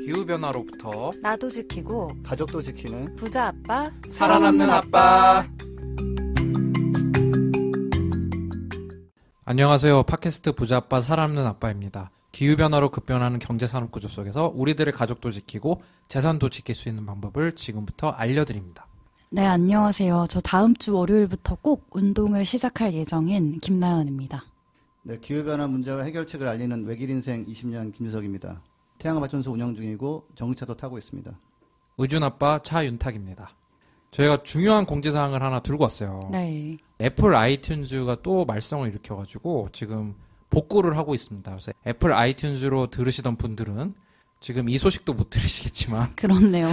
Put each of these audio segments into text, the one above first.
기후변화로부터 나도 지키고 가족도 지키는 부자 아빠 살아남는 아빠. 안녕하세요. 팟캐스트 부자 아빠 살아남는 아빠입니다. 기후변화로 급변하는 경제산업 구조 속에서 우리들의 가족도 지키고 재산도 지킬 수 있는 방법을 지금부터 알려드립니다. 네, 안녕하세요. 저 다음 주 월요일부터 꼭 운동을 시작할 예정인 김나연입니다. 네, 기후변화 문제와 해결책을 알리는 외길 인생 20년 김주석입니다. 태양발전소 운영 중이고 전기차도 타고 있습니다. 의준아빠 차윤탁입니다. 저희가 중요한 공지사항을 하나 들고 왔어요. 네. 애플 아이튠즈가 또 말썽을 일으켜가지고 지금 복구를 하고 있습니다. 그래서 애플 아이튠즈로 들으시던 분들은 지금 이 소식도 못 들으시겠지만 그렇네요.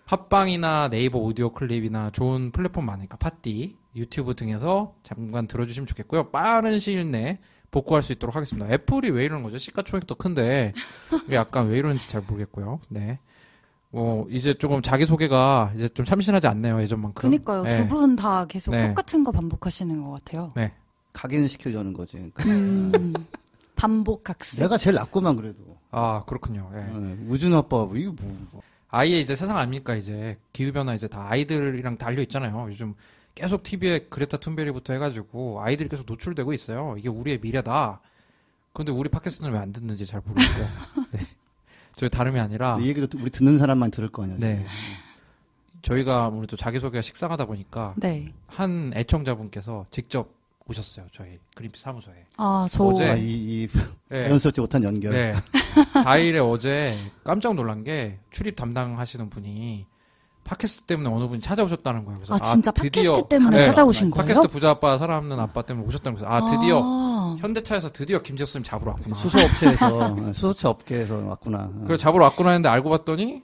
팟빵이나 네이버 오디오 클립이나 좋은 플랫폼 많으니까 팟디, 유튜브 등에서 잠깐 들어주시면 좋겠고요. 빠른 시일 내에 복구할 수 있도록 하겠습니다. 애플이 왜 이러는 거죠? 시가총액도 큰데 약간 왜 이러는지 잘 모르겠고요. 네. 이제 조금 자기소개가 이제 좀 참신하지 않네요. 예전만큼. 그러니까요. 네. 두 분 다 계속 네. 똑같은 거 반복하시는 것 같아요. 네. 각인을 시키려는 거지. 반복학습. 내가 제일 낫구만 그래도. 아, 그렇군요. 예. 우준 아빠 이거 뭐. 아예 이제 세상 아닙니까? 이제 기후변화 이제 다 아이들이랑 달려 있잖아요. 요즘 계속 TV에 그레타 툰베리부터 해가지고 아이들이 계속 노출되고 있어요. 이게 우리의 미래다. 그런데 우리 팟캐스트는 왜 안 듣는지 잘 모르겠고요. 네. 저희 다름이 아니라. 이 얘기도 우리 듣는 사람만 들을 거 아니야. 네. 저희가 아무래도 자기소개가 식상하다 보니까. 네. 한 애청자분께서 직접 오셨어요. 저희 그린피스 사무소에. 아, 저. 어제. 이 네. 자연스럽지 못한 연결. 네. 4일에 어제 깜짝 놀란 게 출입 담당하시는 분이 팟캐스트 때문에 어느 분이 찾아오셨다는 거예요. 그래서 진짜 드디어 팟캐스트 때문에 네. 찾아오신 거예요? 팟캐스트 부자 아빠 살아남는 아빠 때문에 오셨다는 거예요. 드디어 현대차에서 드디어 김재수 선생님 잡으러 왔구나. 수소업체에서 수소차 업계에서 왔구나. 그래서 잡으러 왔구나 했는데 알고 봤더니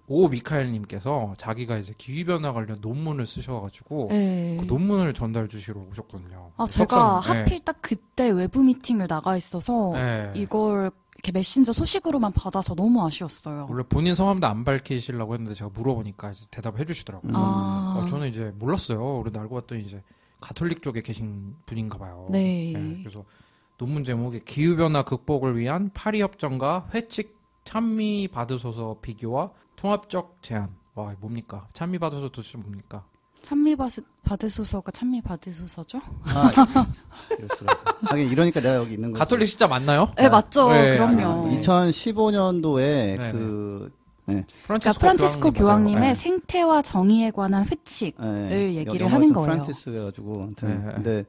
오 미카엘님께서 자기가 이제 기후변화 관련 논문을 쓰셔가지고 네. 그 논문을 전달 주시러 오셨거든요. 제가 석상, 하필 딱 그때 외부 미팅을 나가 있어서 네. 이걸 이렇게 메신저 소식으로만 받아서 너무 아쉬웠어요. 원래 본인 성함도 안 밝히시려고 했는데 제가 물어보니까 이제 대답을 해주시더라고요. 저는 이제 몰랐어요. 그런데 알고 봤더니 이제 가톨릭 쪽에 계신 분인가 봐요. 네. 그래서 논문 제목이 기후변화 극복을 위한 파리협정과 회칙 찬미 받으소서 비교와 통합적 제안. 와, 뭡니까? 찬미 받으소서 도대체 뭡니까? 찬미 받으소서가 찬미 받으소서죠? 하긴 이러니까 내가 여기 있는 거지. 가톨릭 진짜 맞나요? 네, 맞죠. 네, 그럼요. 2015년도에 그러니까 프란치스코 교황님의 네. 생태와 정의에 관한 회칙을 얘기를 하는 거예요. 프란시스여가지고 아무튼 근데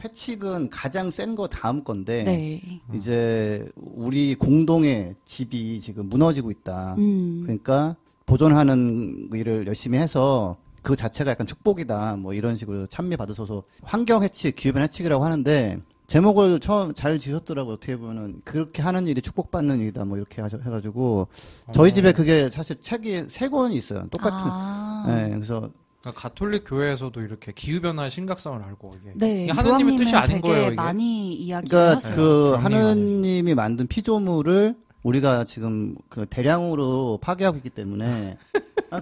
회칙은 가장 센 거 다음 건데 네. 이제 우리 공동의 집이 지금 무너지고 있다. 그러니까 보존하는 일을 열심히 해서 그 자체가 약간 축복이다. 뭐 이런 식으로 찬미 받으셔서 환경 해칙, 기후변화 해칙이라고 하는데 제목을 처음 잘 지었더라고요. 어떻게 보면은 그렇게 하는 일이 축복받는 일이다. 뭐 이렇게 해가지고 저희 집에 그게 사실 책이 3권이 있어요. 똑같은. 네, 그래서 가톨릭 교회에서도 이렇게 기후변화의 심각성을 알고 이게 네, 하느님의 뜻이 아닌 되게 거예요. 이게? 많이 이야기를 그러니까 하세요. 그 하느님이 만든 피조물을 우리가 지금 그 대량으로 파괴하고 있기 때문에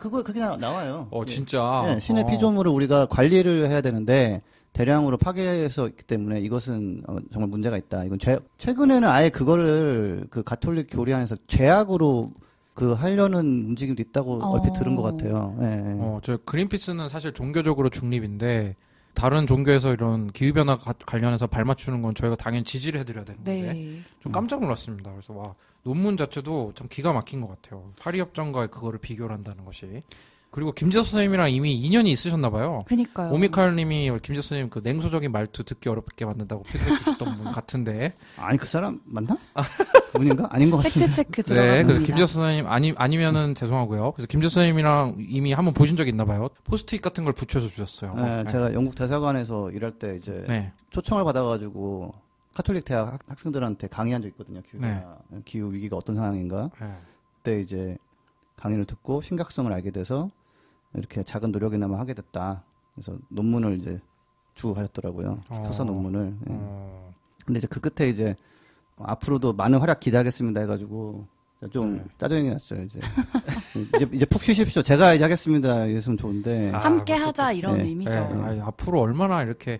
그거 그렇게 나와요. 진짜. 네, 신의 피조물을 우리가 관리를 해야 되는데 대량으로 파괴해서 있기 때문에 이것은 정말 문제가 있다. 이건 최근에는 아예 그거를 그 가톨릭 교리 안에서 죄악으로 하려는 움직임도 있다고 얼핏 들은 것 같아요. 네. 저 그린피스는 사실 종교적으로 중립인데 다른 종교에서 이런 기후변화 관련해서 발맞추는 건 저희가 당연히 지지를 해드려야 되는 건데 네. 좀 깜짝 놀랐습니다. 그래서 논문 자체도 참 기가 막힌 것 같아요. 파리협정과 그거를 비교를 한다는 것이. 그리고 김재수 선생님이랑 이미 인연이 있으셨나 봐요. 그니까요. 오미카엘님이 김재수 선생님 그 냉소적인 말투 듣기 어렵게 만든다고 피드백 주셨던 분 같은데. 아니 그 사람 맞나? 분인가? 아닌 것 같은데. 팩트체크 네, 들어갑니다. 그래서 김재수 선생님 아니면은 죄송하고요. 그래서 김재수 선생님이랑 이미 한번 보신 적이 있나 봐요. 포스트잇 같은 걸 붙여서 주셨어요. 네, 제가 영국 대사관에서 일할 때 이제 초청을 받아가지고 카톨릭 대학 학생들한테 강의한 적 있거든요. 기후 위기가 어떤 상황인가. 그때 이제 강의를 듣고 심각성을 알게 돼서 이렇게 작은 노력이나마 하게 됐다. 그래서 논문을 이제 주고 가셨더라고요. 석사 논문을. 근데 이제 그 끝에 이제 앞으로도 많은 활약 기대하겠습니다 해가지고 좀 짜증이 났어요. 이제 푹 쉬십시오. 제가 이제 하겠습니다. 이랬으면 좋은데. 함께 하자 이런 의미죠. 앞으로 얼마나 이렇게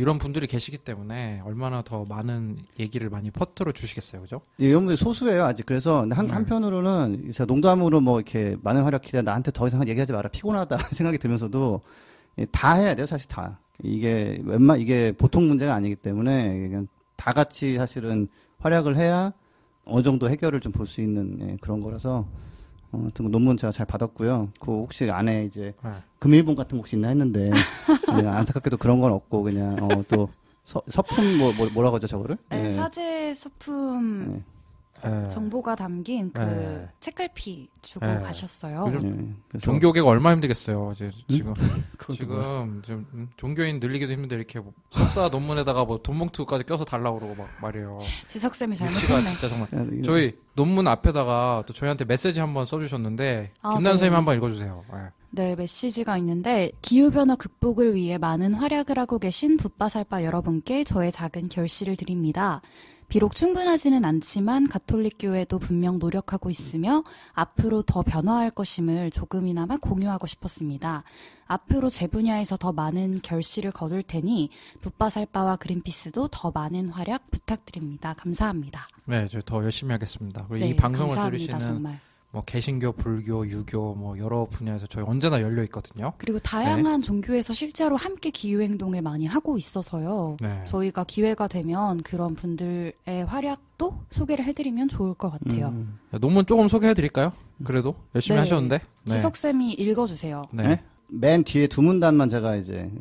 이런 분들이 계시기 때문에 얼마나 더 많은 얘기를 많이 퍼뜨려 주시겠어요, 그죠? 예, 이런 분들이 소수예요, 아직. 그래서 한편으로는 제가 농담으로 뭐 이렇게 많은 활약 기대 나한테 더 이상 얘기하지 마라, 피곤하다 생각이 들면서도 다 해야 돼요, 사실 다. 이게 보통 문제가 아니기 때문에 그냥 다 같이 사실은 활약을 해야 어느 정도 해결을 좀 볼 수 있는 그런 거라서 아무튼 논문 제가 잘 받았고요. 그 혹시 안에 이제 금일본 같은 거 혹시 있나 했는데 안타깝게도 그런 건 없고 그냥 또 서품 뭐라고 하죠 저거를? 네, 사제 서품 정보가 담긴 그 책갈피 주고 가셨어요. 요즘 종교계가 얼마나 힘들겠어요. 지금 좀 종교인 늘리기도 힘든데 이렇게 뭐 석사 논문에다가 뭐 돈봉투까지 껴서 달라고 그러고 막 말이에요. 지석쌤이 잘못했네. 진짜 정말 저희 논문 앞에다가 또 저희한테 메시지 한번 써주셨는데 김난 선생님 한번 읽어주세요. 네, 메시지가 있는데 기후변화 극복을 위해 많은 활약을 하고 계신 붓바살바 여러분께 저의 작은 결시를 드립니다. 비록 충분하지는 않지만 가톨릭 교회도 분명 노력하고 있으며 앞으로 더 변화할 것임을 조금이나마 공유하고 싶었습니다. 앞으로 제 분야에서 더 많은 결실을 거둘 테니 붓바살바와 그린피스도 더 많은 활약 부탁드립니다. 감사합니다. 네, 저 더 열심히 하겠습니다. 그리고 네, 이 방송을 감사합니다, 들으시는 정말. 뭐 개신교, 불교, 유교 뭐 여러 분야에서 저희 언제나 열려 있거든요. 그리고 다양한 종교에서 실제로 함께 기후 행동을 많이 하고 있어서요. 저희가 기회가 되면 그런 분들의 활약도 소개를 해드리면 좋을 것 같아요. 논문 조금 소개해드릴까요? 그래도 열심히 하셨는데. 지석쌤이 읽어주세요. 네. 맨 뒤에 두 문단만 제가 이제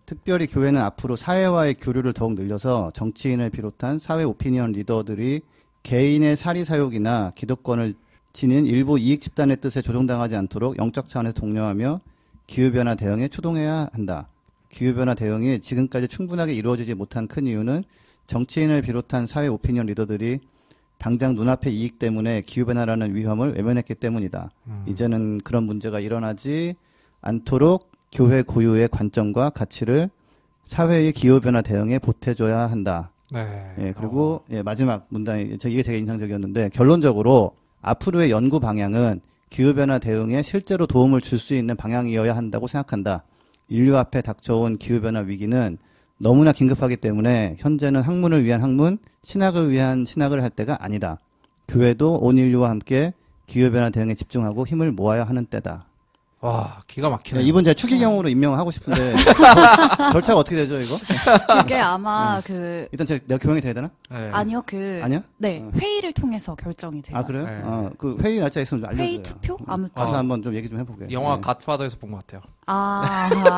특별히 교회는 앞으로 사회와의 교류를 더욱 늘려서 정치인을 비롯한 사회 오피니언 리더들이 개인의 사리사욕이나 기득권을 지닌 일부 이익 집단의 뜻에 조종당하지 않도록 영적 차원에서 독려하며 기후변화 대응에 추동해야 한다. 기후변화 대응이 지금까지 충분하게 이루어지지 못한 큰 이유는 정치인을 비롯한 사회 오피니언 리더들이 당장 눈앞의 이익 때문에 기후변화라는 위험을 외면했기 때문이다. 이제는 그런 문제가 일어나지 않도록 교회 고유의 관점과 가치를 사회의 기후변화 대응에 보태줘야 한다. 그리고 마지막 문단이 이게 되게 인상적이었는데 결론적으로 앞으로의 연구 방향은 기후변화 대응에 실제로 도움을 줄 수 있는 방향이어야 한다고 생각한다. 인류 앞에 닥쳐온 기후변화 위기는 너무나 긴급하기 때문에 현재는 학문을 위한 학문, 신학을 위한 신학을 할 때가 아니다. 교회도 온 인류와 함께 기후변화 대응에 집중하고 힘을 모아야 하는 때다. 와, 기가 막히네. 이분 제가 추기경으로 임명하고 싶은데 절차가 어떻게 되죠, 이거? 그게 아마 일단 내가 교형이 돼야 되나? 아니요, 아니야? 네, 회의를 통해서 결정이 돼요. 아, 그래요? 그 회의 날짜 있으면 좀 알려주세요. 회의 투표? 아무튼. 가서 한번 좀 얘기 좀 해보게. 영화 갓파더에서 본 것 같아요.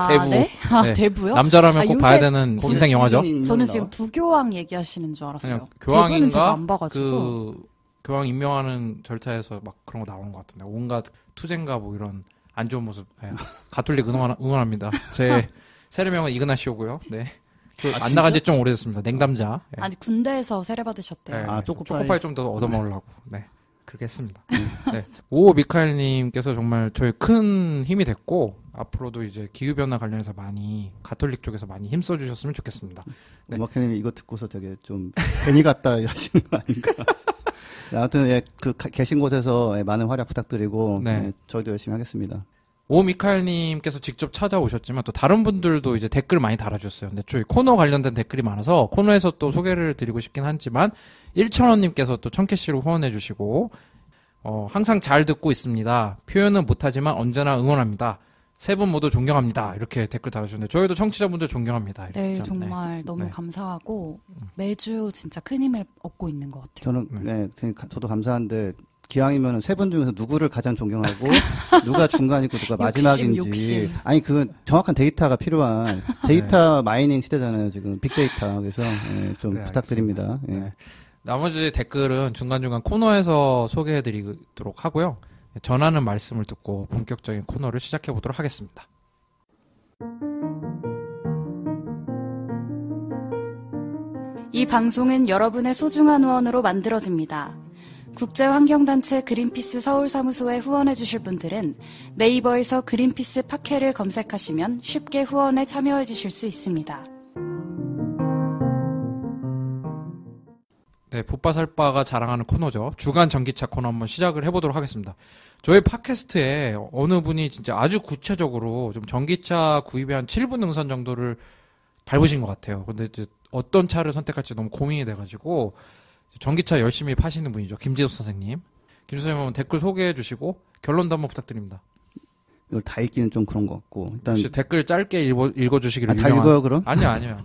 대부. 네? 대부요? 남자라면 꼭 봐야 되는 인생 영화죠. 저는 지금 두교황 얘기하시는 줄 알았어요. 교황인가? 안 봐가지고. 교황 임명하는 절차에서 막 그런 거 나오는 것 같은데 온갖 투쟁과 뭐 이런 안 좋은 모습. 가톨릭 응원합니다. 제 세례명은 이그나시오고요. 네. 안 나간 지 좀 오래됐습니다. 냉담자. 아니 군대에서 세례 받으셨대요. 초코파이 좀 더 얻어먹으려고. 네. 그렇게 했습니다. 네. 오 미카엘님께서 정말 저희 큰 힘이 됐고 앞으로도 이제 기후변화 관련해서 많이 가톨릭 쪽에서 많이 힘써주셨으면 좋겠습니다. 네. 오마카님이 이거 듣고서 되게 좀 괜히 갔다 하시는 거 아닌가. 아무튼 계신 곳에서 많은 활약 부탁드리고 저희도 열심히 하겠습니다. 오 미카엘님께서 직접 찾아오셨지만 또 다른 분들도 이제 댓글 많이 달아주셨어요. 근데 저희 코너 관련된 댓글이 많아서 코너에서 또 소개를 드리고 싶긴 하지만 1,000원님께서 또 1000캐시로 후원해주시고 항상 잘 듣고 있습니다. 표현은 못하지만 언제나 응원합니다. 세 분 모두 존경합니다. 이렇게 댓글 달아주셨는데 저희도 청취자분들 존경합니다. 네, 정말 너무 감사하고 매주 진짜 큰 힘을 얻고 있는 것 같아요. 저는 저도 감사한데 기왕이면 세 분 중에서 누구를 가장 존경하고 누가 중간이고 누가 마지막인지 욕심. 아니 그건 정확한 데이터가 필요한 데이터 마이닝 시대잖아요. 지금 빅데이터. 그래서 좀 부탁드립니다. 나머지 댓글은 중간중간 코너에서 소개해드리도록 하고요. 전하는 말씀을 듣고 본격적인 코너를 시작해 보도록 하겠습니다. 이 방송은 여러분의 소중한 후원으로 만들어집니다. 국제환경단체 그린피스 서울사무소에 후원해주실 분들은 네이버에서 그린피스 팟캐를 검색하시면 쉽게 후원에 참여해주실 수 있습니다. 네, 붓바살바가 자랑하는 코너죠. 주간 전기차 코너 한번 시작을 해보도록 하겠습니다. 저희 팟캐스트에 어느 분이 진짜 아주 구체적으로 좀 전기차 구입에 한 7분 능선 정도를 보신 것 같아요. 근데 이제 어떤 차를 선택할지 너무 고민이 돼가지고 전기차 열심히 파시는 분이죠. 김지섭 선생님. 김지섭 선생님 한번 댓글 소개해 주시고 결론도 한번 부탁드립니다. 이걸 다 읽기는 좀 그런 것 같고 일단 혹시 댓글 짧게 읽어주시기를 다 읽어요 그럼? 아니요.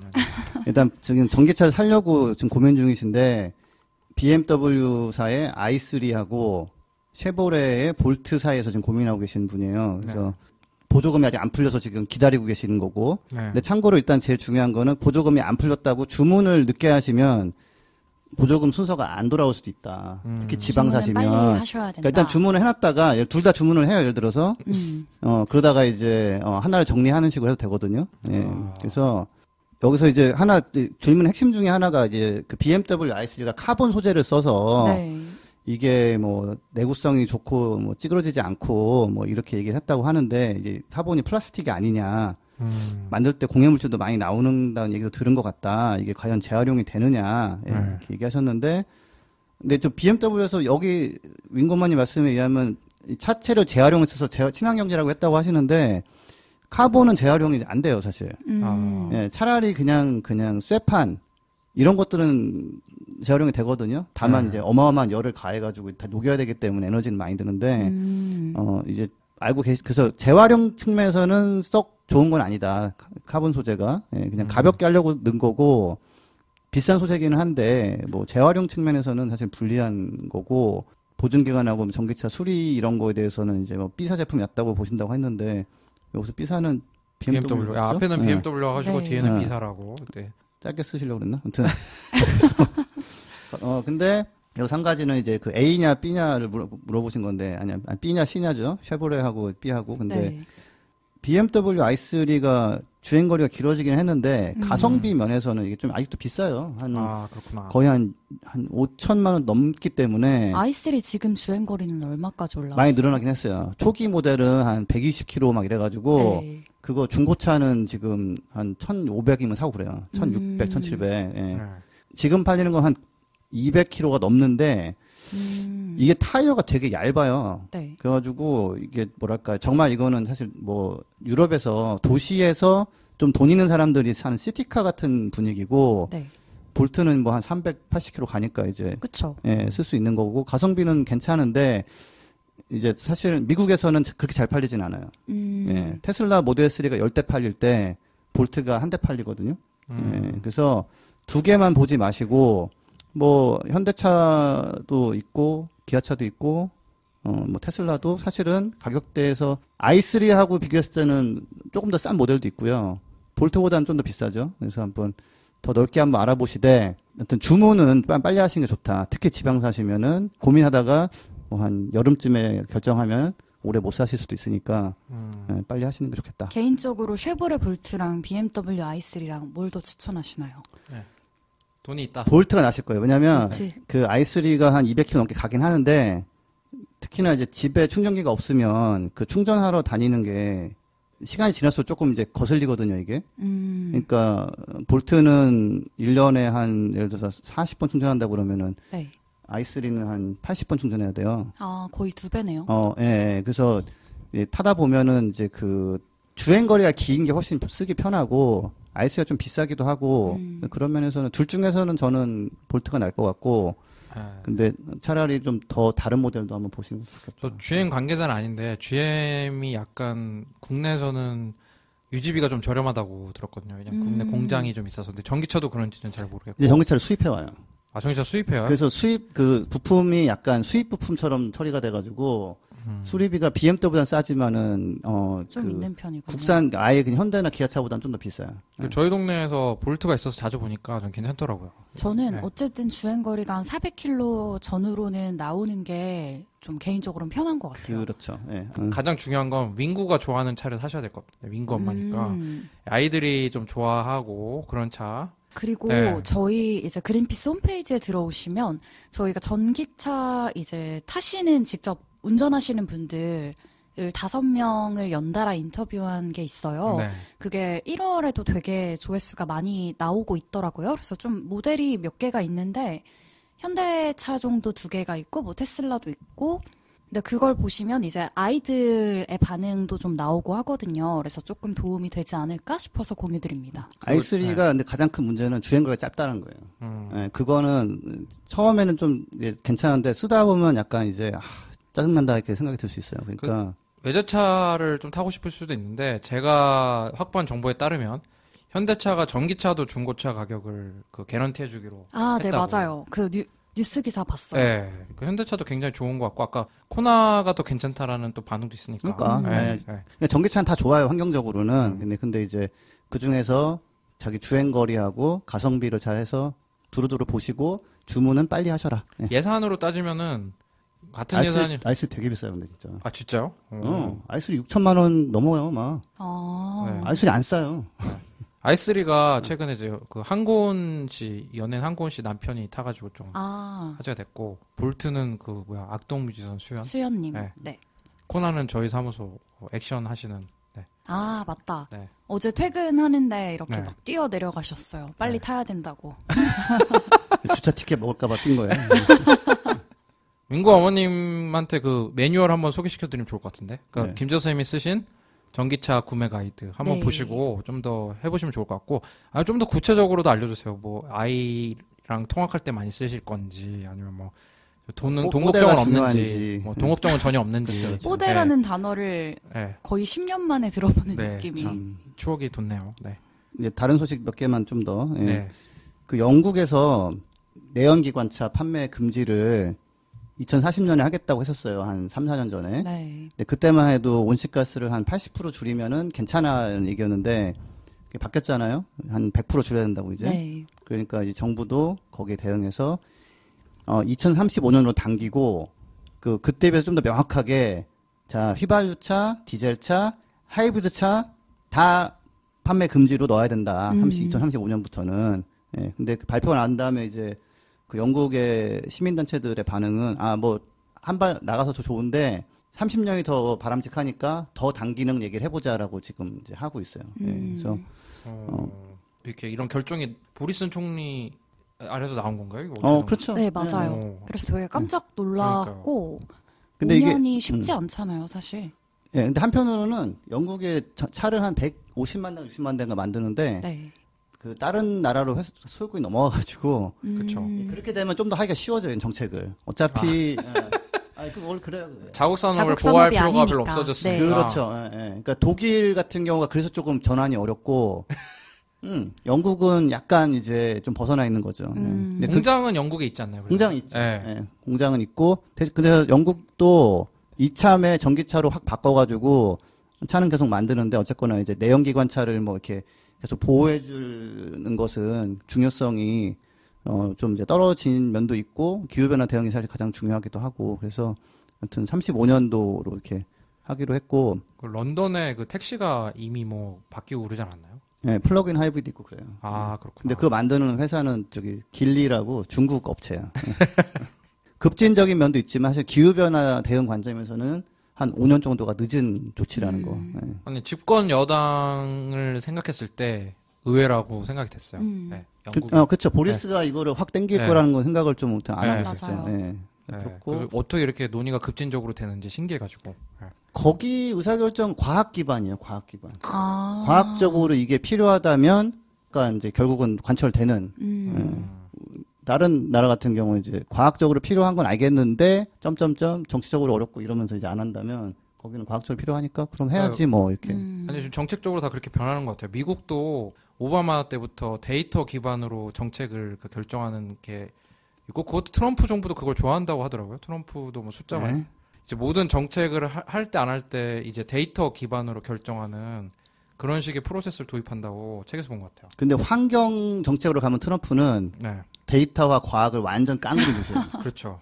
일단 지금 전기차를 사려고 지금 고민 중이신데 BMW사의 i3하고 쉐보레의 볼트 사이에서 지금 고민하고 계시는 분이에요. 그래서 보조금이 아직 안 풀려서 지금 기다리고 계시는 거고. 근데 참고로 일단 제일 중요한 거는 보조금이 안 풀렸다고 주문을 늦게 하시면 보조금 순서가 안 돌아올 수도 있다. 특히 지방 사시면. 빨리 하셔야 된다. 그러니까 일단 주문을 해놨다가 둘 다 주문을 해요. 예를 들어서 그러다가 이제 하나를 정리하는 식으로 해도 되거든요. 예. 그래서 여기서 이제 하나 질문 핵심 중에 하나가 이제 그 BMW i3가 카본 소재를 써서 네. 이게 뭐 내구성이 좋고 뭐 찌그러지지 않고 뭐 이렇게 얘기를 했다고 하는데 이제 카본이 플라스틱이 아니냐. 만들 때 공해물질도 많이 나오는다는 얘기도 들은 것 같다. 이게 과연 재활용이 되느냐 이렇게 얘기하셨는데, 근데 또 BMW에서 여기 윙고만님 말씀에 의하면 차체를 재활용해서 친환경제라고 했다고 하시는데 카본은 재활용이 안 돼요 사실. 예, 차라리 그냥 쇠판 이런 것들은 재활용이 되거든요. 다만 이제 어마어마한 열을 가해가지고 다 녹여야 되기 때문에 에너지는 많이 드는데 이제 알고 그래서 재활용 측면에서는 썩 좋은 건 아니다. 카본 소재가. 예, 그냥 가볍게 하려고 넣은 거고, 비싼 소재기는 한데, 뭐, 재활용 측면에서는 사실 불리한 거고, 보증기간하고 전기차 수리 이런 거에 대해서는 이제 뭐, B사 제품이 낫다고 보신다고 했는데, 여기서 B사는 BMW. 앞에는 네. BMW 하시고 뒤에는 네. B사라고. 네. 짧게 쓰시려고 그랬나? 아무튼. 근데, 여기 한 가지는 이제 그 A냐 B냐를 물어보신 건데, 아니야, B냐 C냐죠. 쉐보레하고 B하고. 근데, 네. BMW i3가 주행거리가 길어지긴 했는데 가성비 면에서는 이게 좀 아직도 비싸요. 그렇구나. 거의 한 5천만 원 넘기 때문에 i3 지금 주행거리는 얼마까지 올라왔어요? 많이 늘어나긴 했어요. 초기 모델은 한 120km 막 이래가지고 네. 그거 중고차는 지금 한 1,500이면 사고 그래요. 1,600, 1,700. 예. 지금 팔리는 건 한 200km가 넘는데 이게 타이어가 되게 얇아요. 네. 그래가지고 이게 뭐랄까 정말 이거는 사실 뭐 유럽에서 도시에서 좀 돈 있는 사람들이 사는 시티카 같은 분위기고 네. 볼트는 뭐 한 380km 가니까 이제 그쵸. 예, 쓸 수 있는 거고 가성비는 괜찮은데 이제 사실 미국에서는 그렇게 잘 팔리진 않아요. 예, 테슬라 모델 3가 10대 팔릴 때 볼트가 한 대 팔리거든요. 예, 그래서 두 개만 보지 마시고 뭐 현대차도 있고 기아차도 있고 뭐 테슬라도 사실은 가격대에서 i3하고 비교했을 때는 조금 더 싼 모델도 있고요. 볼트보다는 좀 더 비싸죠. 그래서 한번 더 넓게 한번 알아보시되 하여튼 주문은 빨리 하시는 게 좋다. 특히 지방 사시면은 고민하다가 뭐 한 여름쯤에 결정하면 오래 못 사실 수도 있으니까 빨리 하시는 게 좋겠다. 개인적으로 쉐보레 볼트랑 BMW i3랑 뭘 더 추천하시나요? 네. 돈이 있다. 볼트가 나실 거예요. 왜냐면 그치. 그 i3가 한 200km 넘게 가긴 하는데 특히나 이제 집에 충전기가 없으면 그 충전하러 다니는 게 시간이 지날수록 조금 이제 거슬리거든요, 이게. 그러니까 볼트는 1년에 한 예를 들어서 40번 충전한다고 그러면은 네. i3는 한 80번 충전해야 돼요. 아, 거의 2배네요. 예. 그래서 타다 보면은 이제 그 주행 거리가 긴 게 훨씬 쓰기 편하고 i3가 좀 비싸기도 하고 그런 면에서는 둘 중에서는 저는 볼트가 날 것 같고 근데 차라리 좀 더 다른 모델도 한번 보시는 게 좋겠죠. 저 GM 관계자는 아닌데 GM이 약간 국내에서는 유지비가 좀 저렴하다고 들었거든요. 그냥 국내 공장이 좀 있어서. 근데 전기차도 그런지는 잘 모르겠고. 이제 전기차를 수입해 와요. 아, 전기차 수입해요? 그래서 수입 그 부품이 약간 수입 부품처럼 처리가 돼가지고 수리비가 BMW보다는 싸지만은 좀 있는 편이고. 국산 아예 그냥 현대나 기아차보다는 좀 더 비싸요. 저희 동네에서 볼트가 있어서 자주 보니까 좀 괜찮더라고요. 저는 네. 어쨌든 주행거리가 한 400km 전후로는 나오는 게 좀 개인적으로는 편한 것 같아요. 그렇죠. 예. 가장 중요한 건 윙구가 좋아하는 차를 사셔야 될 것 같아요. 윙구 엄마니까. 아이들이 좀 좋아하고 그런 차. 그리고 네. 저희 이제 그린피스 홈페이지에 들어오시면 저희가 전기차 이제 타시는 직접 운전하시는 분들 5명을 연달아 인터뷰한 게 있어요. 네. 그게 1월에도 되게 조회수가 많이 나오고 있더라고요. 그래서 좀 모델이 몇 개가 있는데 현대차 정도 2개가 있고 뭐 테슬라도 있고 근데 그걸 보시면 이제 아이들의 반응도 좀 나오고 하거든요. 그래서 조금 도움이 되지 않을까 싶어서 공유드립니다. i3가 근데 가장 큰 문제는 주행거리가 짧다는 거예요. 네, 그거는 처음에는 좀 괜찮은데 쓰다 보면 약간 이제 짜증난다 이렇게 생각이 들 수 있어요. 그러니까 외제차를 좀 타고 싶을 수도 있는데 제가 확보한 정보에 따르면 현대차가 전기차도 중고차 가격을 개런티 해주기로 했다고. 네, 맞아요. 뉴스 기사 봤어요. 네, 현대차도 굉장히 좋은 것 같고 아까 코나가 더 괜찮다라는 또 반응도 있으니까. 그러니까 네. 전기차는 다 좋아요 환경적으로는. 근데 이제 그 중에서 자기 주행 거리하고 가성비를 잘해서 두루두루 보시고 주문은 빨리 하셔라. 네. 예산으로 따지면은 같은 예산이 i3 되게 비싸요 근데 진짜. 아 진짜요? i3 6천만 원 넘어요 막. 네. i3 안 싸요. i3가 최근에 이제 연예인 한고은 씨 남편이 타가지고 좀 화제가 됐고, 볼트는 악동 뮤지션 수연님. 네. 코나는 저희 사무소 액션 하시는. 네. 맞다. 네. 어제 퇴근하는데 이렇게 막 뛰어 내려가셨어요. 빨리 타야 된다고. 주차 티켓 먹을까봐 뛴 거예요. 민구 어머님한테 매뉴얼 한번 소개시켜드리면 좋을 것 같은데. 그러니까 김지호 선생님이 쓰신 전기차 구매 가이드 한번 보시고 좀 더 해보시면 좋을 것 같고, 좀 더 구체적으로도 알려주세요. 아이랑 통학할 때 많이 쓰실 건지, 아니면 동업정은 없는지, 동업정은 전혀 없는지. 그쵸. 뽀대라는 단어를 거의 10년 만에 들어보는 느낌이. 참 추억이 돋네요. 네. 이제 다른 소식 몇 개만 좀 더. 그 영국에서 내연기관차 판매 금지를 2040년에 하겠다고 했었어요. 한 3, 4년 전에. 네. 근데 그때만 해도 온실가스를 한 80% 줄이면은 괜찮아는 얘기였는데 그게 바뀌었잖아요. 한 100% 줄여야 된다고 이제. 네. 그러니까 이제 정부도 거기에 대응해서 2035년으로 당기고 그때 비해서 좀 더 명확하게 휘발유차, 디젤차, 하이브리드차 다 판매 금지로 넣어야 된다. 2035년부터는. 예. 근데 그 발표가 난 다음에 이제 영국의 시민단체들의 반응은 한 발 나가서 더 좋은데 30년이 더 바람직하니까 더 당기는 얘기를 해보자라고 지금 이제 하고 있어요. 예, 그래서 이렇게 이런 결정이 보리슨 총리 아래서 나온 건가요? 이거 그렇죠. 네, 맞아요. 그래서 되게 깜짝 놀랐고 근데 5년이 쉽지 않잖아요, 사실. 예, 근데 한편으로는 영국의 차를 한 150만 대, 60만 대가 만드는데 다른 나라로 소유권이 넘어가가지고 그렇죠. 그렇게 되면 좀 더 하기가 쉬워져요 정책을. 어차피 그걸 그래요. 자국 산업을 보호할 필요가 아니니까. 별로 없어졌으니까. 네. 그렇죠. 그러니까 독일 같은 경우가 그래서 조금 전환이 어렵고, 영국은 약간 이제 좀 벗어나 있는 거죠. 근데 공장은 영국에 있지 않나요? 공장은 있죠. 공장은 있고, 근데 영국도 이참에 전기차로 확 바꿔가지고 차는 계속 만드는데 어쨌거나 이제 내연기관차를 이렇게 계속 보호해주는 것은 중요성이 좀 이제 떨어진 면도 있고 기후변화 대응이 사실 가장 중요하기도 하고 그래서 하여튼 35년도로 이렇게 하기로 했고 런던에 택시가 이미 바뀌고 그러지 않았나요? 네, 플러그인 하이브리드 있고 그래요. 그렇구나. 근데 그거 만드는 회사는 길리라고 중국 업체야. 급진적인 면도 있지만 사실 기후변화 대응 관점에서는 한 5년 정도가 늦은 조치라는 거. 아니, 집권 여당을 생각했을 때 의외라고 생각이 됐어요. 네, 그렇죠. 보리스가 이거를 확 땡길 거라는 건 생각을 좀 안 하고 있었죠. 그래서 어떻게 이렇게 논의가 급진적으로 되는지 신기해가지고. 거기 의사결정 과학 기반이에요. 과학 기반. 과학적으로 이게 필요하다면, 그러니까 이제 결국은 관철되는. 다른 나라 같은 경우는 이제 과학적으로 필요한 건 알겠는데 정치적으로 어렵고 이러면서 이제 안 한다면 거기는 과학적으로 필요하니까 그럼 해야지 이렇게. 아니 지금 정책적으로 다 그렇게 변하는 것 같아요. 미국도 오바마 때부터 데이터 기반으로 정책을 결정하는 게 있고 그것도 트럼프 정부도 그걸 좋아한다고 하더라고요. 트럼프도 숫자만 이제 모든 정책을 할 때 안 할 때 이제 데이터 기반으로 결정하는 그런 식의 프로세스를 도입한다고 책에서 본 것 같아요. 근데 환경 정책으로 가면 트럼프는 데이터와 과학을 완전 깡그리 주세요. 그렇죠.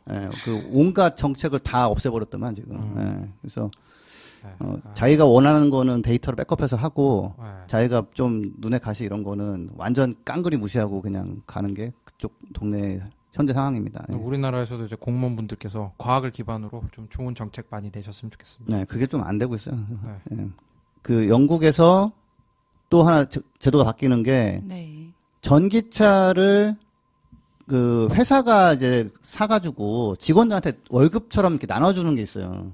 온갖 정책을 다 없애버렸더만 지금. 그래서 자기가 원하는 거는 데이터를 백업해서 하고 자기가 좀 눈에 가시 이런 거는 완전 깡그리 무시하고 그냥 가는 게 그쪽 동네 현재 상황입니다. 우리나라에서도 이제 공무원분들께서 과학을 기반으로 좀 좋은 정책 많이 내셨으면 좋겠습니다. 네, 그게 좀 안 되고 있어요. 영국에서 또 하나 제도가 바뀌는 게 전기차를 그 회사가 이제 사가지고 직원들한테 월급처럼 이렇게 나눠주는 게 있어요.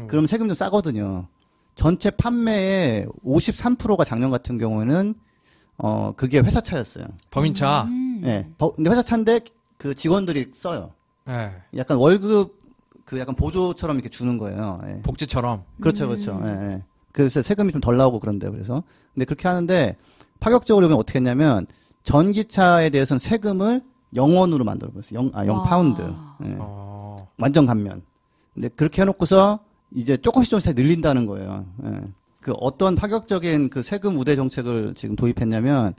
그럼 세금 좀 싸거든요. 전체 판매의 53%가 작년 같은 경우에는 그게 회사 차였어요. 범인차. 네. 근데 회사 차인데 그 직원들이 써요. 네. 약간 월급 그 약간 보조처럼 이렇게 주는 거예요. 네. 복지처럼. 그렇죠, 그렇죠. 네. 그래서 세금이 좀 덜 나오고 그런데요. 그래서 근데 그렇게 하는데 파격적으로 보면 어떻게 했냐면 전기차에 대해서는 세금을 0원으로 만들어버렸어요. 0 파운드. 네. 완전 감면. 근데 그렇게 해놓고서 이제 조금씩 늘린다는 거예요. 예. 그 어떤 파격적인 그 세금 우대 정책을 지금 도입했냐면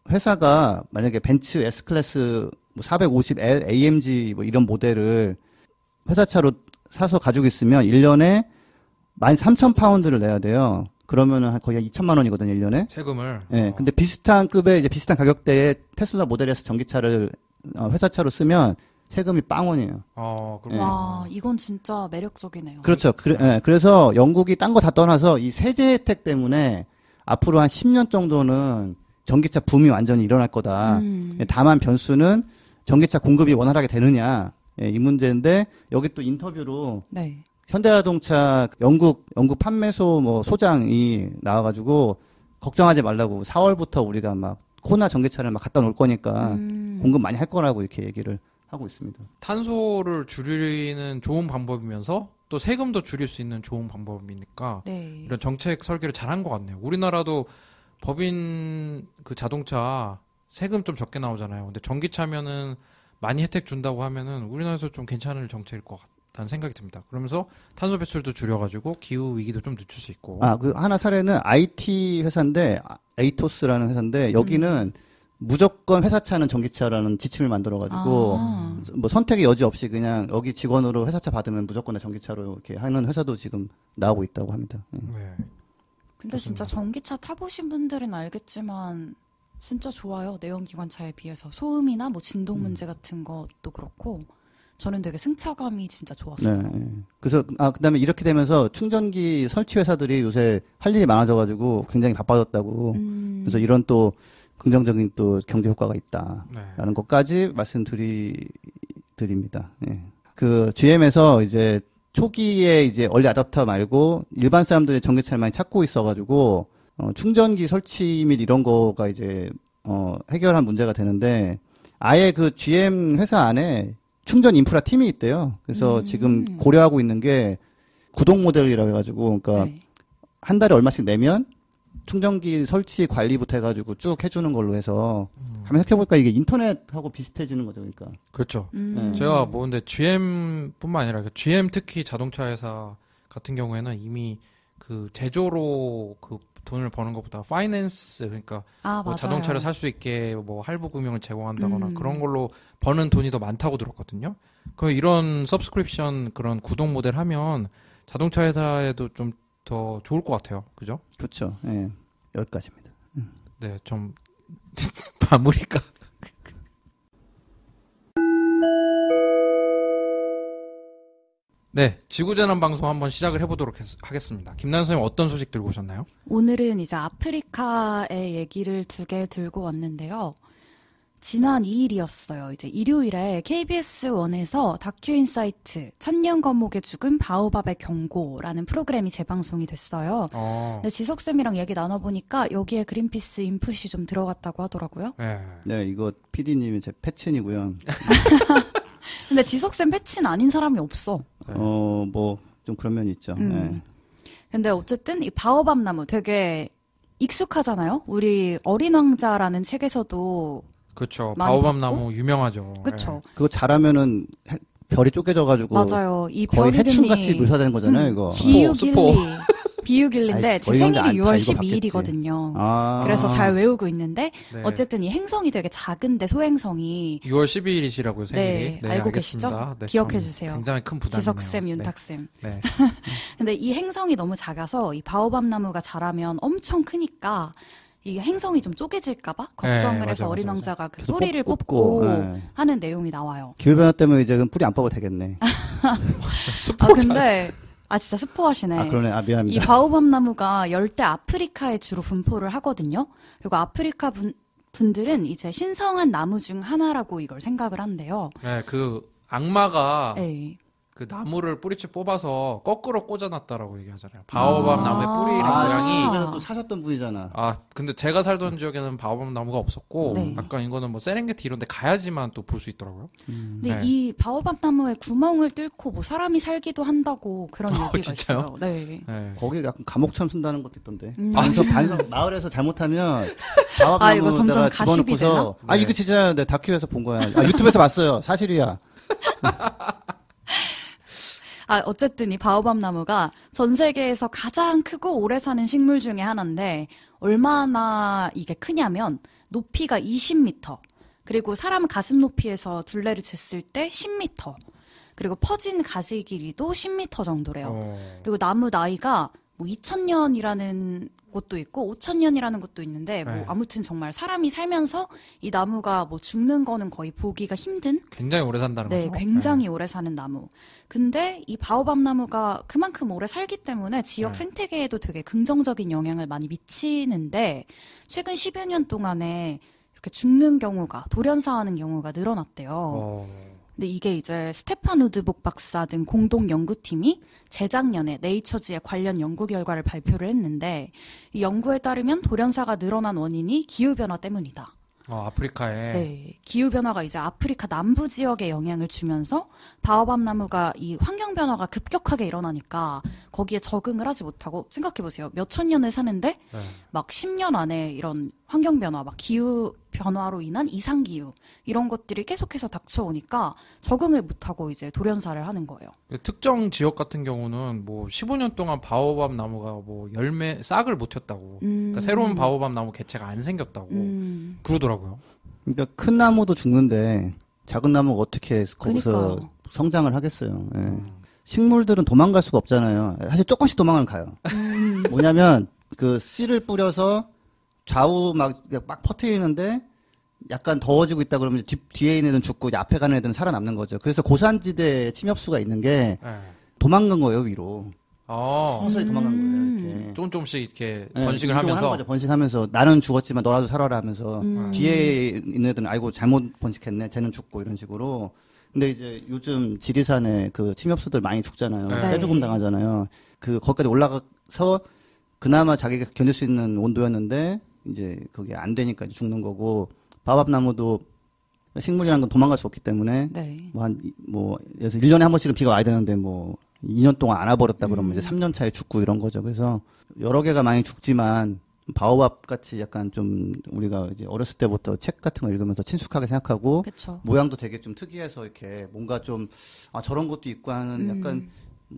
회사가 만약에 벤츠 S클래스 뭐 450L, AMG 뭐 이런 모델을 회사차로 사서 가지고 있으면 1년에 13,000파운드를 내야 돼요. 그러면은 거의 한 2천만 원이거든요, 1년에. 세금을. 예. 근데 비슷한 급의 이제 비슷한 가격대의 테슬라 모델 S 전기차를 회사차로 쓰면 세금이 빵원이에요. 와, 이건 진짜 매력적이네요. 그렇죠. 그래서 영국이 딴 거 다 떠나서 이 세제 혜택 때문에 앞으로 한 10년 정도는 전기차 붐이 완전히 일어날 거다. 다만 변수는 전기차 공급이 원활하게 되느냐, 이 문제인데 여기 또 인터뷰로 네. 현대자동차 영국 판매소 뭐 소장이 나와가지고 걱정하지 말라고 4월부터 우리가 막 코나 전기차를 막 갖다 놓을 거니까 공급 많이 할 거라고 이렇게 얘기를 하고 있습니다. 탄소를 줄이는 좋은 방법이면서 또 세금도 줄일 수 있는 좋은 방법이니까 네. 이런 정책 설계를 잘한 것 같네요. 우리나라도 법인 그 자동차 세금 좀 적게 나오잖아요. 근데 전기차면은 많이 혜택 준다고 하면은 우리나라에서 좀 괜찮을 정책일 것 같다는 생각이 듭니다. 그러면서 탄소 배출도 줄여가지고 기후 위기도 좀 늦출 수 있고. 그 하나 사례는 IT 회사인데 에이토스라는 회사인데 여기는 무조건 회사차는 전기차라는 지침을 만들어가지고 뭐 선택의 여지 없이 그냥 여기 직원으로 회사차 받으면 무조건 전기차로 이렇게 하는 회사도 지금 나오고 있다고 합니다. 네. 근데 진짜 전기차 타보신 분들은 알겠지만 진짜 좋아요. 내연기관차에 비해서 소음이나 뭐 진동 문제 같은 것도 그렇고 저는 되게 승차감이 진짜 좋았어요. 네. 그래서 그다음에 이렇게 되면서 충전기 설치 회사들이 요새 할 일이 많아져가지고 굉장히 바빠졌다고. 그래서 이런 또 긍정적인 또 경제 효과가 있다라는 것까지 말씀드립니다. 예. 그 GM에서 이제 초기에 이제 얼리 아답터 말고 일반 사람들이 전기차를 많이 찾고 있어가지고 충전기 설치 및 이런 거가 이제 해결한 문제가 되는데 아예 그 GM 회사 안에 충전 인프라 팀이 있대요. 그래서 지금 고려하고 있는 게 구독 모델이라고 해가지고 그러니까 네. 한 달에 얼마씩 내면 충전기 설치 관리부터 해가지고 쭉 해주는 걸로 해서 가만 생각해보니까 이게 인터넷하고 비슷해지는 거죠, 그러니까. 그렇죠. 제가 뭐 근데 GM뿐만 아니라 GM 특히 자동차 회사 같은 경우에는 이미 그 제조로 그 돈을 버는 것보다 파이낸스 그러니까 뭐 자동차를 살 수 있게 뭐 할부 금융을 제공한다거나 그런 걸로 버는 돈이 더 많다고 들었거든요. 그 이런 서브스크립션 그런 구독 모델 하면 자동차 회사에도 좀 더 좋을 것 같아요. 그죠? 그렇죠. 예. 여기까지입니다. 네, 좀 마무리가 네, 지구재난 방송 한번 시작을 해보도록 하겠습니다. 김나연 선생님 어떤 소식 들고 오셨나요? 오늘은 이제 아프리카의 얘기를 2개 들고 왔는데요. 지난 2일이었어요. 이제 일요일에 KBS1에서 다큐인사이트 천년 거목에 죽은 바오밥의 경고라는 프로그램이 재방송이 됐어요. 근데 지석쌤이랑 얘기 나눠보니까 여기에 그린피스 인풋이 좀 들어갔다고 하더라고요. 네, 이거 PD님이 제 패친이고요. 근데 지석쌤 패친 아닌 사람이 없어. 뭐 좀 그런 면이 있죠. 네. 근데 어쨌든 이 바오밥 나무 되게 익숙하잖아요. 우리 어린 왕자라는 책에서도 그렇죠. 바오밥 나무 유명하죠. 그렇죠. 그거 잘하면은 별이 쪼개져가지고 맞아요. 이 거의 별 해충같이 묘사되는 거잖아요. 이거. 비유길인데 제 생일이 6월 12일이거든요. 그래서 잘 외우고 있는데 네. 어쨌든 이 행성이 되게 작은데 소행성이 6월 12일이시라고요, 생일이. 네, 알고 알겠습니다. 계시죠? 네, 기억해 주세요. 굉장히 큰 부담이네요. 지석쌤, 윤탁쌤. 네. 근데 이 행성이 너무 작아서 이 바오밥 나무가 자라면 엄청 크니까 이 행성이 좀 쪼개질까봐 걱정을 해서 어린 왕자가 그 뿌리를 뽑고 하는 내용이 나와요. 기후변화 때문에 이제 뿌리 안 뽑아도 되겠네. 근데 진짜 스포하시네. 그러네. 미안합니다. 이 바오밥 나무가 열대 아프리카에 주로 분포를 하거든요. 그리고 아프리카 분들은 이제 신성한 나무 중 하나라고 이걸 생각을 한대요. 네, 그 악마가 네. 그 나무를 뿌리째 뽑아서 거꾸로 꽂아놨다라고 얘기하잖아요. 바오밥 나무의 뿌리랑 모양이. 이거는 또 사셨던 분이잖아. 근데 제가 살던 지역에는 바오밥 나무가 없었고, 네. 약간 이거는 뭐 세렝게티 이런 데 가야지만 또 볼 수 있더라고요. 근데 네. 이 바오밥 나무에 구멍을 뚫고 뭐 사람이 살기도 한다고 그런 얘기가 진짜요? 있어요. 네. 네. 거기 약간 감옥처럼 쓴다는 것도 있던데. 반석 마을에서 잘못하면 바오밥 이거 점점 나무에다가 가십이 집어넣고서 되나? 이거 진짜 내 다큐에서 본 거야. 유튜브에서 봤어요. 사실이야. 어쨌든 이 바오밥 나무가 전 세계에서 가장 크고 오래 사는 식물 중에 하나인데 얼마나 이게 크냐면 높이가 20m, 그리고 사람 가슴 높이에서 둘레를 쟀을 때 10m, 그리고 퍼진 가지 길이도 10m 정도래요. 그리고 나무 나이가 뭐 2000년이라는 곳도 있고 5000년이라는 곳도 있는데 뭐 네. 아무튼 정말 사람이 살면서 이 나무가 뭐 죽는 거는 거의 보기가 힘든 굉장히 오래 산다는 네, 거죠. 굉장히 오래 사는 나무. 근데 이 바오밥 나무가 그만큼 오래 살기 때문에 지역 네. 생태계에도 되게 긍정적인 영향을 많이 미치는데 최근 10여 년 동안에 이렇게 죽는 경우가, 돌연사하는 경우가 늘어났대요. 근데 이게 이제 스테판 우드복 박사 등 공동 연구팀이 재작년에 네이처지에 관련 연구 결과를 발표를 했는데 이 연구에 따르면 돌연사가 늘어난 원인이 기후변화 때문이다. 아프리카에. 네. 기후변화가 이제 아프리카 남부 지역에 영향을 주면서 바오밥 나무가 이 환경변화가 급격하게 일어나니까 거기에 적응을 하지 못하고 생각해보세요. 몇천 년을 사는데 네. 막 10년 안에 이런 환경변화, 막 기후변화로 인한 이상기후 이런 것들이 계속해서 닥쳐오니까 적응을 못하고 이제 돌연사를 하는 거예요. 특정 지역 같은 경우는 뭐 15년 동안 바오밥 나무가 뭐 싹을 못 텄다고. 그러니까 새로운 바오밥 나무 개체가 안 생겼다고 그러더라고요. 그러니까 큰 나무도 죽는데 작은 나무가 어떻게 거기서 그러니까요. 성장을 하겠어요. 예. 식물들은 도망갈 수가 없잖아요. 사실 조금씩 도망을 가요. 뭐냐면 그 씨를 뿌려서 좌우 막 퍼뜨리는데 약간 더워지고 있다 그러면 뒤에 있는 애들은 죽고 이제 앞에 가는 애들은 살아남는 거죠. 그래서 고산지대에 침엽수가 있는 게 네. 도망간 거예요, 위로. 서서히 도망간 거예요, 이렇게. 조금씩 이렇게 네, 번식을 이동하는 하면서. 거죠, 번식하면서. 나는 죽었지만 너라도 살아라 하면서. 뒤에 있는 애들은 아이고 잘못 번식했네, 쟤는 죽고 이런 식으로. 근데 이제 요즘 지리산에 그 침엽수들 많이 죽잖아요. 네. 떼죽음 당하잖아요. 거기까지 올라가서 그나마 자기가 견딜 수 있는 온도였는데 이제 그게 안 되니까 이제 죽는 거고. 바오밥나무도 식물이라는 건 도망갈 수 없기 때문에 네. 그래서 1년에 한 번씩은 비가 와야 되는데 2년 동안 안 와버렸다 그러면 이제 3년 차에 죽고 이런 거죠. 그래서 여러 개가 많이 죽지만 바오밥 같이 약간 좀 우리가 이제 어렸을 때부터 책 같은 거 읽으면서 친숙하게 생각하고 그쵸. 모양도 되게 좀 특이해서 이렇게 뭔가 좀 저런 것도 있고 하는 약간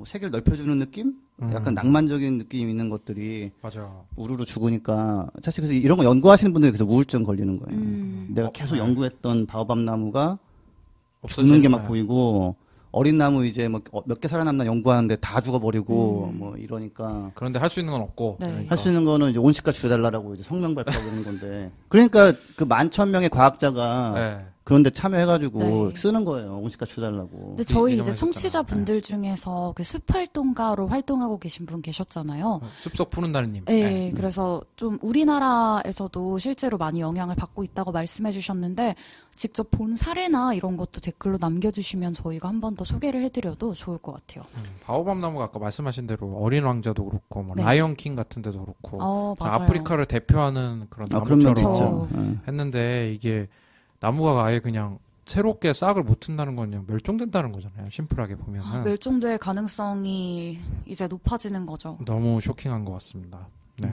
세계를 넓혀주는 느낌? 약간 낭만적인 느낌 있는 것들이 맞아. 우르르 죽으니까 사실 그래서 이런 거 연구하시는 분들이 그래서 우울증 걸리는 거예요. 내가 계속 연구했던 바오밥 나무가 죽는 게 막 보이고 어린 나무 이제 몇 개 살아남나 연구하는데 다 죽어버리고 이러니까 그런데 할 수 있는 건 없고. 네. 그러니까. 할 수 있는 거는 이제 온실가 줄여달라고 이제 성명 발표하고 이런 건데 그러니까 그 11,000명의 과학자가 네. 그런데 참여해가지고 네. 쓰는 거예요. 온실가 줄여달라고. 근데 저희 이제 이름을 청취자분들 중에서 그 숲활동가로 활동하고 계신 분 계셨잖아요. 숲속 푸른 달님. 네, 그래서 좀 우리나라에서도 실제로 많이 영향을 받고 있다고 말씀해 주셨는데 직접 본 사례나 이런 것도 댓글로 남겨주시면 저희가 한 번 더 소개를 해드려도 좋을 것 같아요. 바오밥 나무가 아까 말씀하신 대로 어린 왕자도 그렇고 뭐 네. 라이언 킹 같은 데도 그렇고 맞아요. 아프리카를 대표하는 그런 그럼요, 나무처럼 진짜. 했는데 이게 나무가 아예 그냥 새롭게 싹을 못 튼다는 건 그냥 멸종된다는 거잖아요. 심플하게 보면은. 멸종될 가능성이 이제 높아지는 거죠. 너무 쇼킹한 것 같습니다. 네.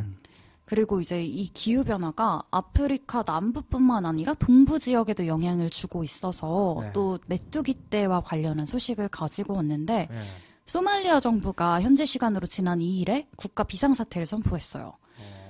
그리고 이제 이 기후변화가 아프리카 남부뿐만 아니라 동부 지역에도 영향을 주고 있어서 네. 또 메뚜기 떼와 관련한 소식을 가지고 왔는데 네. 소말리아 정부가 현재 시간으로 지난 2일에 국가 비상사태를 선포했어요.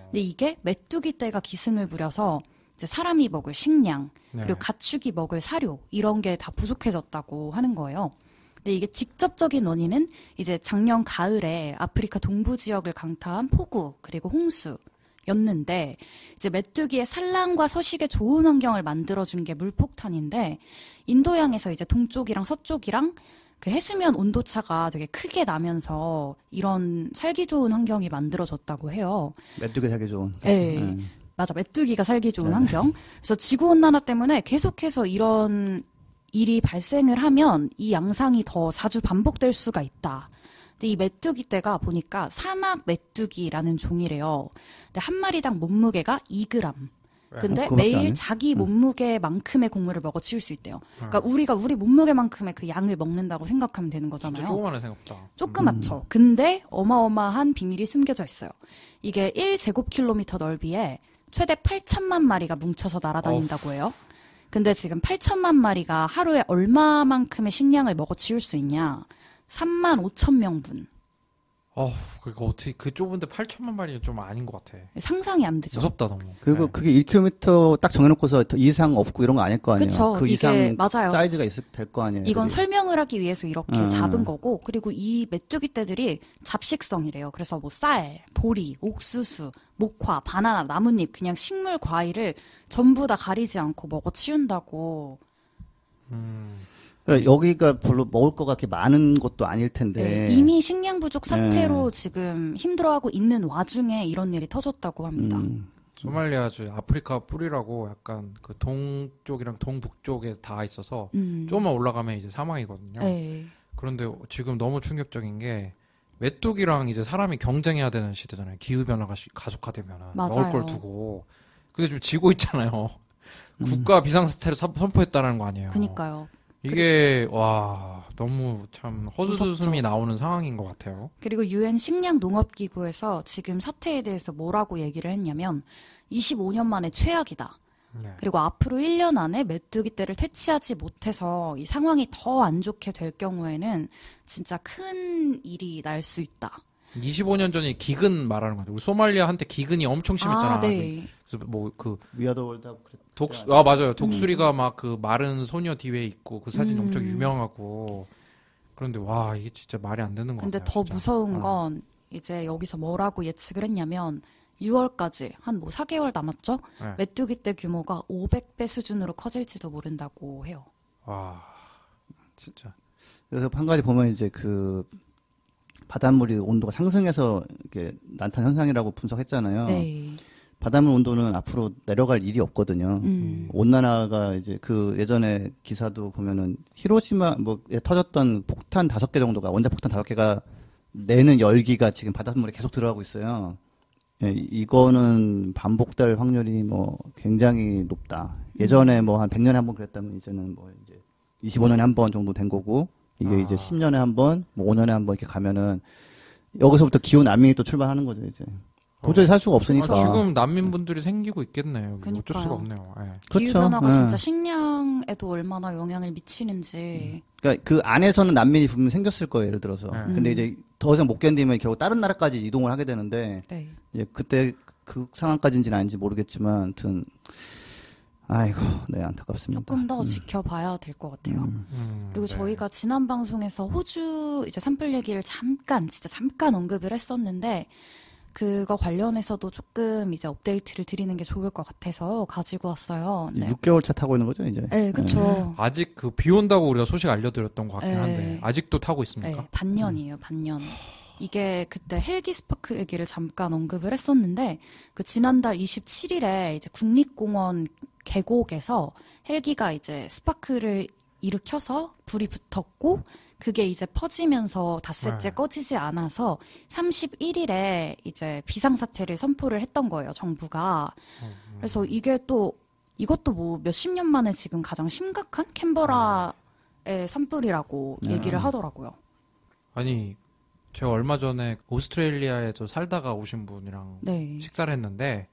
근데 이게 메뚜기 떼가 기승을 부려서 이제 사람이 먹을 식량, 네. 그리고 가축이 먹을 사료 이런 게 다 부족해졌다고 하는 거예요. 근데 이게 직접적인 원인은 이제 작년 가을에 아프리카 동부 지역을 강타한 폭우 그리고 홍수였는데 이제 메뚜기의 산란과 서식에 좋은 환경을 만들어준 게 물폭탄인데 인도양에서 이제 동쪽이랑 서쪽이랑 그 해수면 온도차가 되게 크게 나면서 이런 살기 좋은 환경이 만들어졌다고 해요. 메뚜기 살기 좋은. 네. 맞아, 메뚜기가 살기 좋은 환경. 그래서 지구온난화 때문에 계속해서 이런 일이 발생을 하면 이 양상이 더 자주 반복될 수가 있다. 근데 이 메뚜기 떼가 보니까 사막 메뚜기라는 종이래요. 근데 한 마리당 몸무게가 2g. 근데 매일 자기 몸무게만큼의 곡물을 먹어 치울 수 있대요. 그러니까 우리가 우리 몸무게만큼의 그 양을 먹는다고 생각하면 되는 거잖아요. 조그마한 생각보다. 조그맣죠. 근데 어마어마한 비밀이 숨겨져 있어요. 이게 1제곱킬로미터 넓이에 최대 8천만 마리가 뭉쳐서 날아다닌다고 해요. 근데 지금 8천만 마리가 하루에 얼마만큼의 식량을 먹어 치울 수 있냐? 3만 5천 명분. 그러니까 어떻게 그 좁은데 8천만 마리는 좀 아닌 것 같아. 상상이 안 되죠. 무섭다 너무. 그리고 그게 1km 딱 정해놓고서 더 이상 없고 이런 거 아닐 거 아니에요. 그쵸. 그 이상 맞아요. 사이즈가 될 거 아니에요. 이건 애들이. 설명을 하기 위해서 이렇게 잡은 거고, 그리고 이 메뚜기 떼들이 잡식성이래요. 그래서 뭐 쌀, 보리, 옥수수, 목화, 바나나, 나뭇잎, 그냥 식물, 과일을 전부 다 가리지 않고 먹어 치운다고. 그러니까 여기가 별로 먹을 거가 그렇게 많은 것도 아닐 텐데. 네, 이미 식량 부족 사태로 지금 힘들어하고 있는 와중에 이런 일이 터졌다고 합니다. 소말리아 아프리카 뿌리라고 약간 그 동쪽이랑 동북쪽에 다 있어서 조금만 올라가면 이제 사막이거든요. 네. 그런데 지금 너무 충격적인 게 메뚜기랑 이제 사람이 경쟁해야 되는 시대잖아요. 기후 변화가 가속화되면 먹을 걸 두고. 근데 지금 지고 있잖아요. 국가 비상사태를 선포했다는 거 아니에요. 그니까요. 이게 와 너무 참 허수스음이 나오는 상황인 것 같아요. 그리고 유엔 식량농업기구에서 지금 사태에 대해서 뭐라고 얘기를 했냐면 25년 만에 최악이다. 네. 그리고 앞으로 1년 안에 메뚜기 떼를 퇴치하지 못해서 이 상황이 더 안 좋게 될 경우에는 진짜 큰 일이 날 수 있다. 25년 전에 기근 말하는 거죠. 우리 소말리아 한때 기근이 엄청 심했잖아. 네. 그래서 뭐 그 위아더 월드하고 맞아요. 독수리가 막 그 마른 소녀 뒤에 있고 그 사진 엄청 유명하고. 그런데 와 이게 진짜 말이 안 되는 거 같아요. 근데 더 진짜. 무서운 건 이제 여기서 뭐라고 예측을 했냐면 6월까지 한 뭐 4개월 남았죠? 네. 메뚜기 떼 규모가 500배 수준으로 커질지도 모른다고 해요. 와 진짜. 그래서 한 가지 보면 이제 그 바닷물이 온도가 상승해서 이게 난탄 현상이라고 분석했잖아요. 네. 바닷물 온도는 앞으로 내려갈 일이 없거든요. 온난화가 이제 그 예전에 기사도 보면은 히로시마 뭐에 터졌던 폭탄 5개 정도가 원자 폭탄 5개가 내는 열기가 지금 바닷물에 계속 들어가고 있어요. 예, 이거는 반복될 확률이 뭐 굉장히 높다. 예전에 뭐 한 100년에 한 번 그랬다면 이제는 뭐 이제 25년에 한 번 정도 된 거고 이게 이제 10년에 한 번, 뭐 5년에 한 번 이렇게 가면은 여기서부터 기후 난민이 또 출발하는 거죠, 이제. 도저히 살 수가 없으니까. 지금 난민분들이 생기고 있겠네요. 어쩔 그러니까요. 수가 없네요. 네. 기후변화가 그렇죠. 진짜 식량에도 얼마나 영향을 미치는지. 그러니까 그 안에서는 난민이 분명 생겼을 거예요, 예를 들어서. 네. 근데 이제 더 이상 못 견디면 결국 다른 나라까지 이동을 하게 되는데, 네. 이제 그때 그 상황까지인지는 아닌지 모르겠지만, 아무튼, 아이고, 네, 안타깝습니다. 조금 더 지켜봐야 될 것 같아요. 그리고 저희가 지난 방송에서 호주 이제 산불 얘기를 진짜 잠깐 언급을 했었는데, 그거 관련해서도 조금 이제 업데이트를 드리는 게 좋을 것 같아서 가지고 왔어요. 네. 6개월 차 타고 있는 거죠, 이제? 네, 그쵸. 아직 그 비 온다고 우리가 소식 알려드렸던 것 같긴 네. 한데 아직도 타고 있습니까? 네, 반년이에요, 반년. 이게 그때 헬기 스파크 얘기를 잠깐 언급을 했었는데, 그 지난달 27일에 이제 국립공원 계곡에서 헬기가 이제 스파크를 일으켜서 불이 붙었고, 그게 이제 퍼지면서 닷새째 꺼지지 않아서 31일에 이제 비상사태를 선포를 했던 거예요, 정부가. 그래서 이것도 뭐 몇십 년 만에 지금 가장 심각한 캔버라의 산불이라고 얘기를 하더라고요. 아니, 제가 얼마 전에 오스트레일리아에서 살다가 오신 분이랑 네. 식사를 했는데,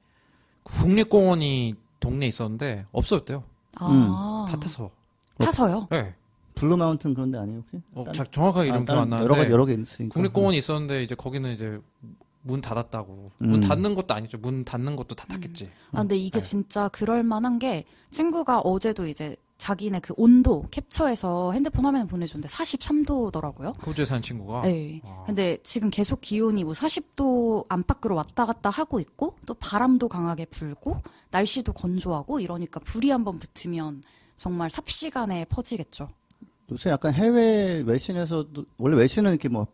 국립공원이 동네에 있었는데, 없어졌대요. 아. 다 타서. 타서요? 네. 블루 마운튼 그런 데 아니에요, 혹시? 정확하게 이름 기억 안 나는데. 여러 개 있으니까. 국립공원이 있었는데, 이제 거기는 이제 문 닫았다고. 문 닫는 것도 아니죠. 문 닫는 것도 다 닫겠지. 근데 이게 진짜 그럴 만한 게, 친구가 어제도 이제 자기네 그 온도 캡처해서 핸드폰 화면에 보내줬는데 43도더라고요. 호주에 사는 친구가. 네. 근데 지금 계속 기온이 뭐 40도 안팎으로 왔다 갔다 하고 있고, 또 바람도 강하게 불고, 날씨도 건조하고 이러니까 불이 한번 붙으면 정말 삽시간에 퍼지겠죠. 요새 약간 해외 외신에서도, 원래 외신은 이렇게 뭐,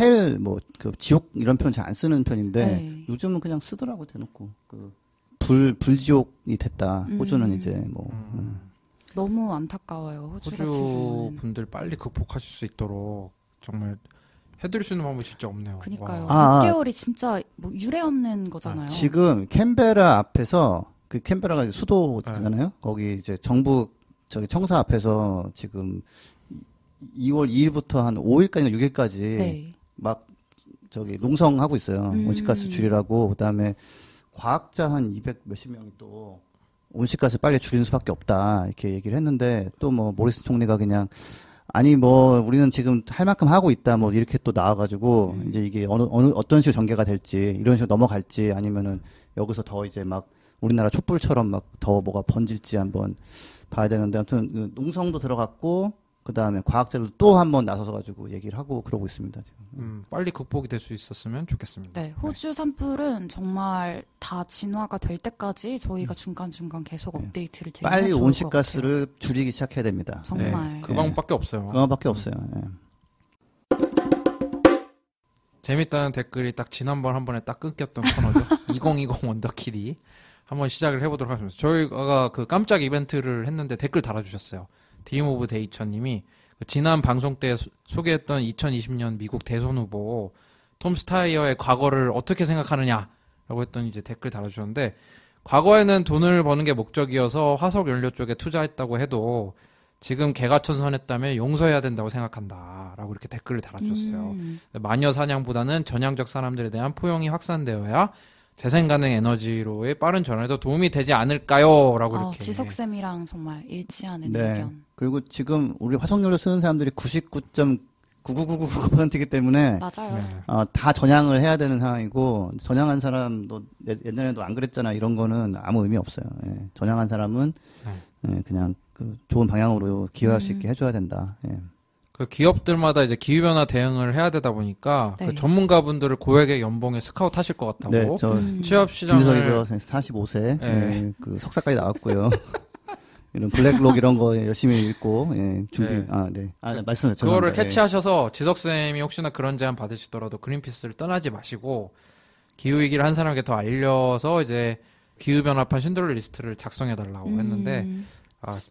헬, 그 지옥 이런 표현 잘 안 쓰는 편인데, 네. 요즘은 그냥 쓰더라고, 대놓고. 불지옥이 됐다. 호주는 이제 뭐. 너무 안타까워요. 호주 같은 호주 경우는. 분들 빨리 극복하실 수 있도록 정말 해드릴 수 있는 방법이 진짜 없네요. 그니까요. 와. 6개월이 진짜 뭐 유례 없는 거잖아요. 지금 캔베라 앞에서 그 캔베라가 수도잖아요. 거기 이제 정부 저기 청사 앞에서 지금 2월 2일부터 한 5일까지나 6일까지 네. 막 저기 농성하고 있어요. 온실가스 줄이라고. 그다음에 과학자 한 200 몇십 명이 또 온실가스 빨리 줄이는 수밖에 없다 이렇게 얘기를 했는데 또 뭐 모리슨 총리가 그냥 아니 뭐 우리는 지금 할 만큼 하고 있다 뭐 이렇게 또 나와가지고 이제 이게 어떤 식으로 전개가 될지 이런 식으로 넘어갈지 아니면은 여기서 더 이제 막 우리나라 촛불처럼 막 더 뭐가 번질지 한번 봐야 되는데 아무튼 농성도 들어갔고 그 다음에 과학자들도 또 한 번 나서서 가지고 얘기를 하고 그러고 있습니다 지금. 빨리 극복이 될 수 있었으면 좋겠습니다. 네, 호주 산불은 정말 다 진화가 될 때까지 저희가 중간중간 계속 업데이트를 드리면 빨리 좋을 것 온실가스를 줄이기 시작해야 됩니다. 정말. 그 방법밖에 없어요. 그 방법밖에 없어요. 재밌다는 댓글이 딱 지난번 한 번에 딱 끊겼던 코너죠. 2020 원더키디 한번 시작을 해보도록 하겠습니다. 저희가 그 깜짝 이벤트를 했는데 댓글 달아주셨어요. 드림 오브 데이처님이 지난 방송 때 소개했던 2020년 미국 대선 후보 톰 스타이어의 과거를 어떻게 생각하느냐라고 했더니 이제 댓글 달아주셨는데 과거에는 돈을 버는 게 목적이어서 화석 연료 쪽에 투자했다고 해도 지금 개가천선했다면 용서해야 된다고 생각한다라고 이렇게 댓글을 달아주셨어요. 마녀 사냥보다는 전향적 사람들에 대한 포용이 확산되어야 재생 가능 에너지로의 빠른 전환에도 도움이 되지 않을까요? 라고 이렇게. 지석쌤이랑 정말 일치하는 네. 의견. 그리고 지금 우리 화석연료 쓰는 사람들이 99.99999%이기 때문에 맞아요. 네. 다 전향을 해야 되는 상황이고 전향한 사람도 옛날에도 안 그랬잖아 이런 거는 아무 의미 없어요. 예. 전향한 사람은 그냥 그 좋은 방향으로 기여할 수 있게 해줘야 된다. 예. 그 기업들마다 이제 기후변화 대응을 해야 되다 보니까 네. 그 전문가분들을 고액의 연봉에 스카우트 하실 것 같다고. 네, 저 취업 시장을. 김재석이도 45세, 네. 예, 그 석사까지 나왔고요. 이런 블랙록 이런 거 열심히 읽고, 예, 준비, 네. 말씀을 그거를 죄송합니다. 캐치하셔서 지석쌤이 혹시나 그런 제안 받으시더라도 그린피스를 떠나지 마시고 기후위기를 한 사람에게 더 알려서 이제 기후변화판 신들러 리스트를 작성해달라고 했는데,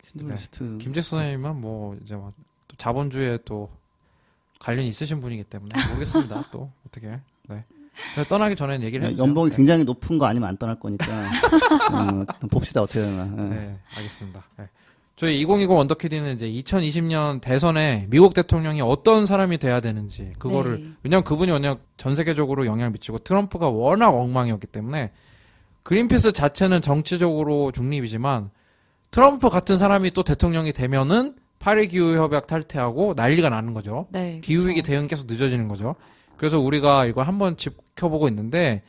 신들러 리스트. 김재수 선생님은 뭐 이제 뭐 또 자본주의에 또 관련이 있으신 분이기 때문에 모르겠습니다. 또 어떻게. 네. 떠나기 전에는 얘기를 해주세요. 연봉이 네. 굉장히 높은 거 아니면 안 떠날 거니까. 봅시다, 어떻게 되나. 네, 알겠습니다. 네. 저희 2020 원더키디는 이제 2020년 대선에 미국 대통령이 어떤 사람이 돼야 되는지, 그거를, 네. 왜냐면 그분이 워낙 전 세계적으로 영향을 미치고 트럼프가 워낙 엉망이었기 때문에 그린피스 자체는 정치적으로 중립이지만 트럼프 같은 사람이 또 대통령이 되면은 파리 기후협약 탈퇴하고 난리가 나는 거죠. 네, 기후위기 그쵸. 대응 계속 늦어지는 거죠. 그래서 우리가 이걸 한번 지켜보고 있는데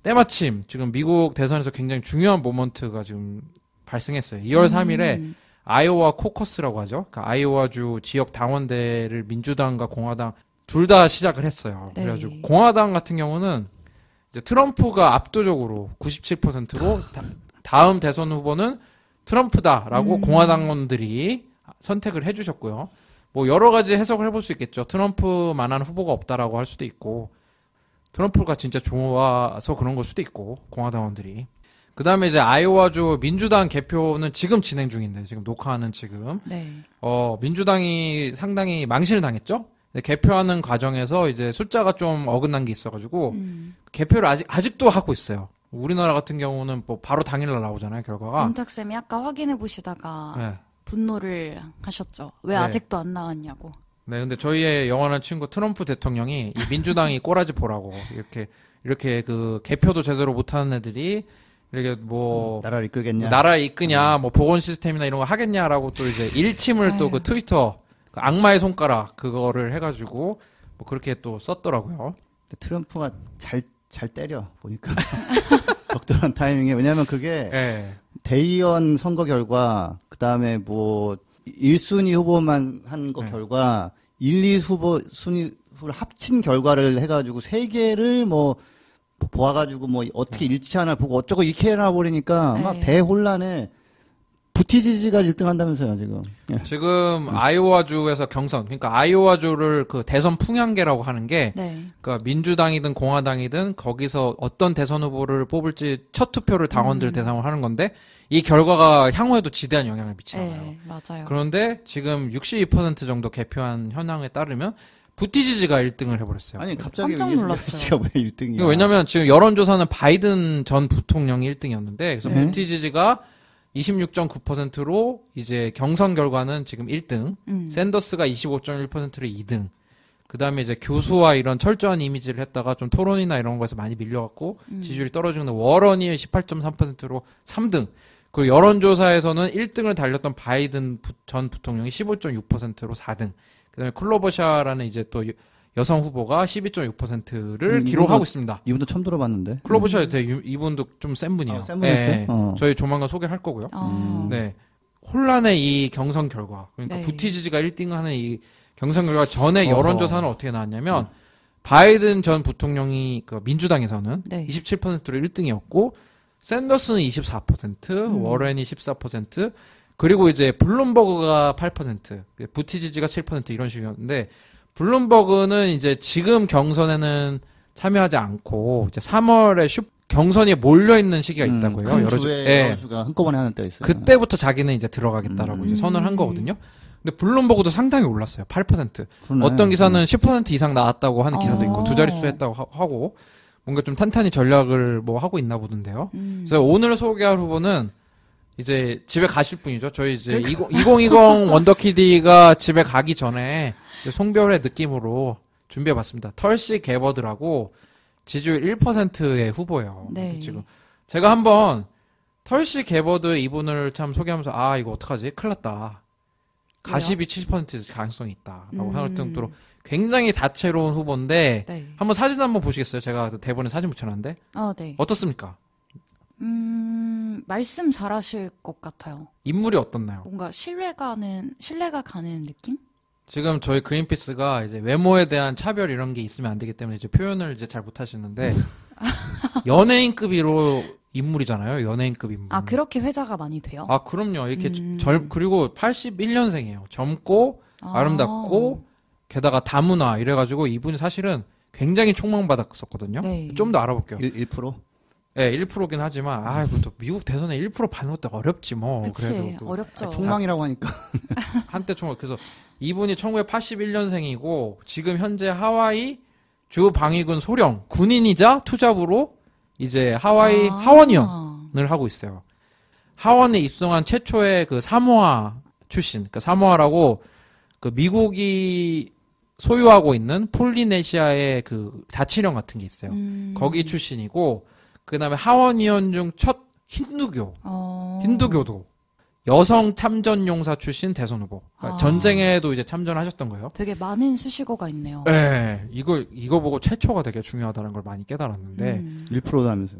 때마침 지금 미국 대선에서 굉장히 중요한 모먼트가 지금 발생했어요. 2월 3일에 아이오와 코커스라고 하죠. 그러니까 아이오와주 지역 당원대를 민주당과 공화당 둘 다 시작을 했어요. 네. 그래가지고 공화당 같은 경우는 이제 트럼프가 압도적으로 97%로 다음 대선 후보는 트럼프다라고 공화당원들이 선택을 해주셨고요. 뭐 여러 가지 해석을 해볼 수 있겠죠. 트럼프만한 후보가 없다라고 할 수도 있고 트럼프가 진짜 좋아서 그런 걸 수도 있고 공화당원들이. 그 다음에 이제 아이오와주 민주당 개표는 지금 진행 중인데 지금 녹화하는 지금 네. 민주당이 상당히 망신을 당했죠. 개표하는 과정에서 이제 숫자가 좀 어긋난 게 있어가지고 개표를 아직도 하고 있어요. 우리나라 같은 경우는 뭐 바로 당일날 나오잖아요 결과가. 문탁쌤이 아까 확인해 보시다가 네. 분노를 하셨죠. 왜 네. 아직도 안 나왔냐고. 네, 근데 저희의 영원한 친구 트럼프 대통령이 이 민주당이 꼬라지 보라고 이렇게 그 개표도 제대로 못하는 애들이 이렇게 뭐 나라를 이끌겠냐. 나라 이끄냐, 뭐 보건 시스템이나 이런 거 하겠냐라고 또 이제 일침을 또 그 트위터 그 악마의 손가락 그거를 해가지고 뭐 그렇게 또 썼더라고요. 근데 트럼프가 잘 때려 보니까 적절한 타이밍에 왜냐하면 그게 네. 대의원 선거 결과 그 다음에 뭐 1순위 후보만 한 거 결과 1, 2 후보 순위 후보를 합친 결과를 해가지고 세 개를 뭐 보아가지고 뭐 어떻게 일치하나 보고 어쩌고 이렇게 해놔 버리니까 막 대혼란에 부티지지가 1등 한다면서요, 지금. 예. 지금 아이오와주에서 경선, 그러니까 아이오와주를 그 대선 풍향계라고 하는 게, 네. 그러니까 민주당이든 공화당이든 거기서 어떤 대선 후보를 뽑을지 첫 투표를 당원들 대상으로 하는 건데, 이 결과가 향후에도 지대한 영향을 미치잖아요. 네, 맞아요. 그런데 지금 62% 정도 개표한 현황에 따르면 부티지지가 1등을 해버렸어요. 아니, 갑자기 깜짝 놀랐어요. 왜 1등이야? 왜냐면 지금 여론조사는 바이든 전 부통령이 1등이었는데, 그래서 네. 부티지지가 26.9%로 이제 경선 결과는 지금 1등, 샌더스가 25.1%로 2등, 그 다음에 이제 교수와 이런 철저한 이미지를 했다가 좀 토론이나 이런 거에서 많이 밀려갖고 지지율이 떨어지는데 워런이 18.3%로 3등, 그리고 여론조사에서는 1등을 달렸던 바이든 전 부통령이 15.6%로 4등, 그 다음에 클로버샤라는 이제 또 여성 후보가 12.6%를 기록하고 있습니다. 이분도 처음 들어봤는데. 클로버샤 이분도 좀 센 분이에요. 센 분이었어요? 네. 저희 조만간 소개를 할 거고요. 네. 혼란의 이 경선 결과. 그러니까 네. 부티지지가 1등을 하는 이 경선 결과 전에 여론조사는 어떻게 나왔냐면, 바이든 전 부통령이 그 민주당에서는 네. 27%로 1등이었고, 샌더스는 24%, 워렌이 14%, 그리고 이제 블룸버그가 8%, 부티지지가 7% 이런 식이었는데, 블룸버그는 이제 지금 경선에는 참여하지 않고 이제 3월에 경선이 몰려 있는 시기가 있다고요. 큰 여러 주에 수가 한꺼번에 하는 때가 있어요. 그때부터 자기는 이제 들어가겠다라고 이제 선언을 한 거거든요. 근데 블룸버그도 상당히 올랐어요. 8%. 그러네. 어떤 기사는 10% 이상 나왔다고 하는 기사도 있고 두 자릿수 했다고 하고 뭔가 좀 탄탄히 전략을 뭐 하고 있나 보던데요. 그래서 오늘 소개할 후보는 이제 집에 가실 분이죠. 저희 이제 2020 원더키디가 집에 가기 전에 송별회 느낌으로 준비해봤습니다. 털시 개버드라고 지지율 1%의 후보예요. 네. 지금 제가 한번 털시 개버드 이분을 참 소개하면서 아 이거 어떡하지? 큰일 났다. 가십이 70% 가능성이 있다라고 할 정도로 굉장히 다채로운 후보인데 네. 한번 사진 한번 보시겠어요? 제가 대본에 사진 붙여놨는데 네. 어떻습니까? 말씀 잘하실 것 같아요. 인물이 어떻나요? 뭔가 신뢰가 가는 느낌? 지금 저희 그린피스가 이제 외모에 대한 차별 이런 게 있으면 안 되기 때문에 이제 표현을 이제 잘 못하시는데 연예인급으로 인물이잖아요. 연예인급 인물. 아, 그렇게 회자가 많이 돼요? 아, 그럼요. 이렇게 그리고 81년생이에요. 젊고 아름답고 게다가 다문화 이래가지고 이분이 사실은 굉장히 촉망받았었거든요. 네. 좀 더 알아볼게요. 1%? 네, 1%긴 하지만 이것도 미국 대선에 1% 받는 것도 어렵지 뭐. 그치, 그래도 어렵죠. 촉망이라고 하니까. 한때 총각. 그래서 이분이 1981년생이고 지금 현재 하와이 주 방위군 소령 군인이자 투잡으로 이제 하와이 하원의원을 하고 있어요. 하원에 입성한 최초의 그 사모아 출신. 그러니까 사모아라고 그 미국이 소유하고 있는 폴리네시아의 그 자치령 같은 게 있어요. 거기 출신이고 그다음에 하원의원 중 첫 힌두교도 여성 참전용사 출신 대선 후보. 그러니까 전쟁에도 이제 참전하셨던 거예요. 되게 많은 수식어가 있네요. 네, 이거 보고 최초가 되게 중요하다는 걸 많이 깨달았는데 1%도 하면서요.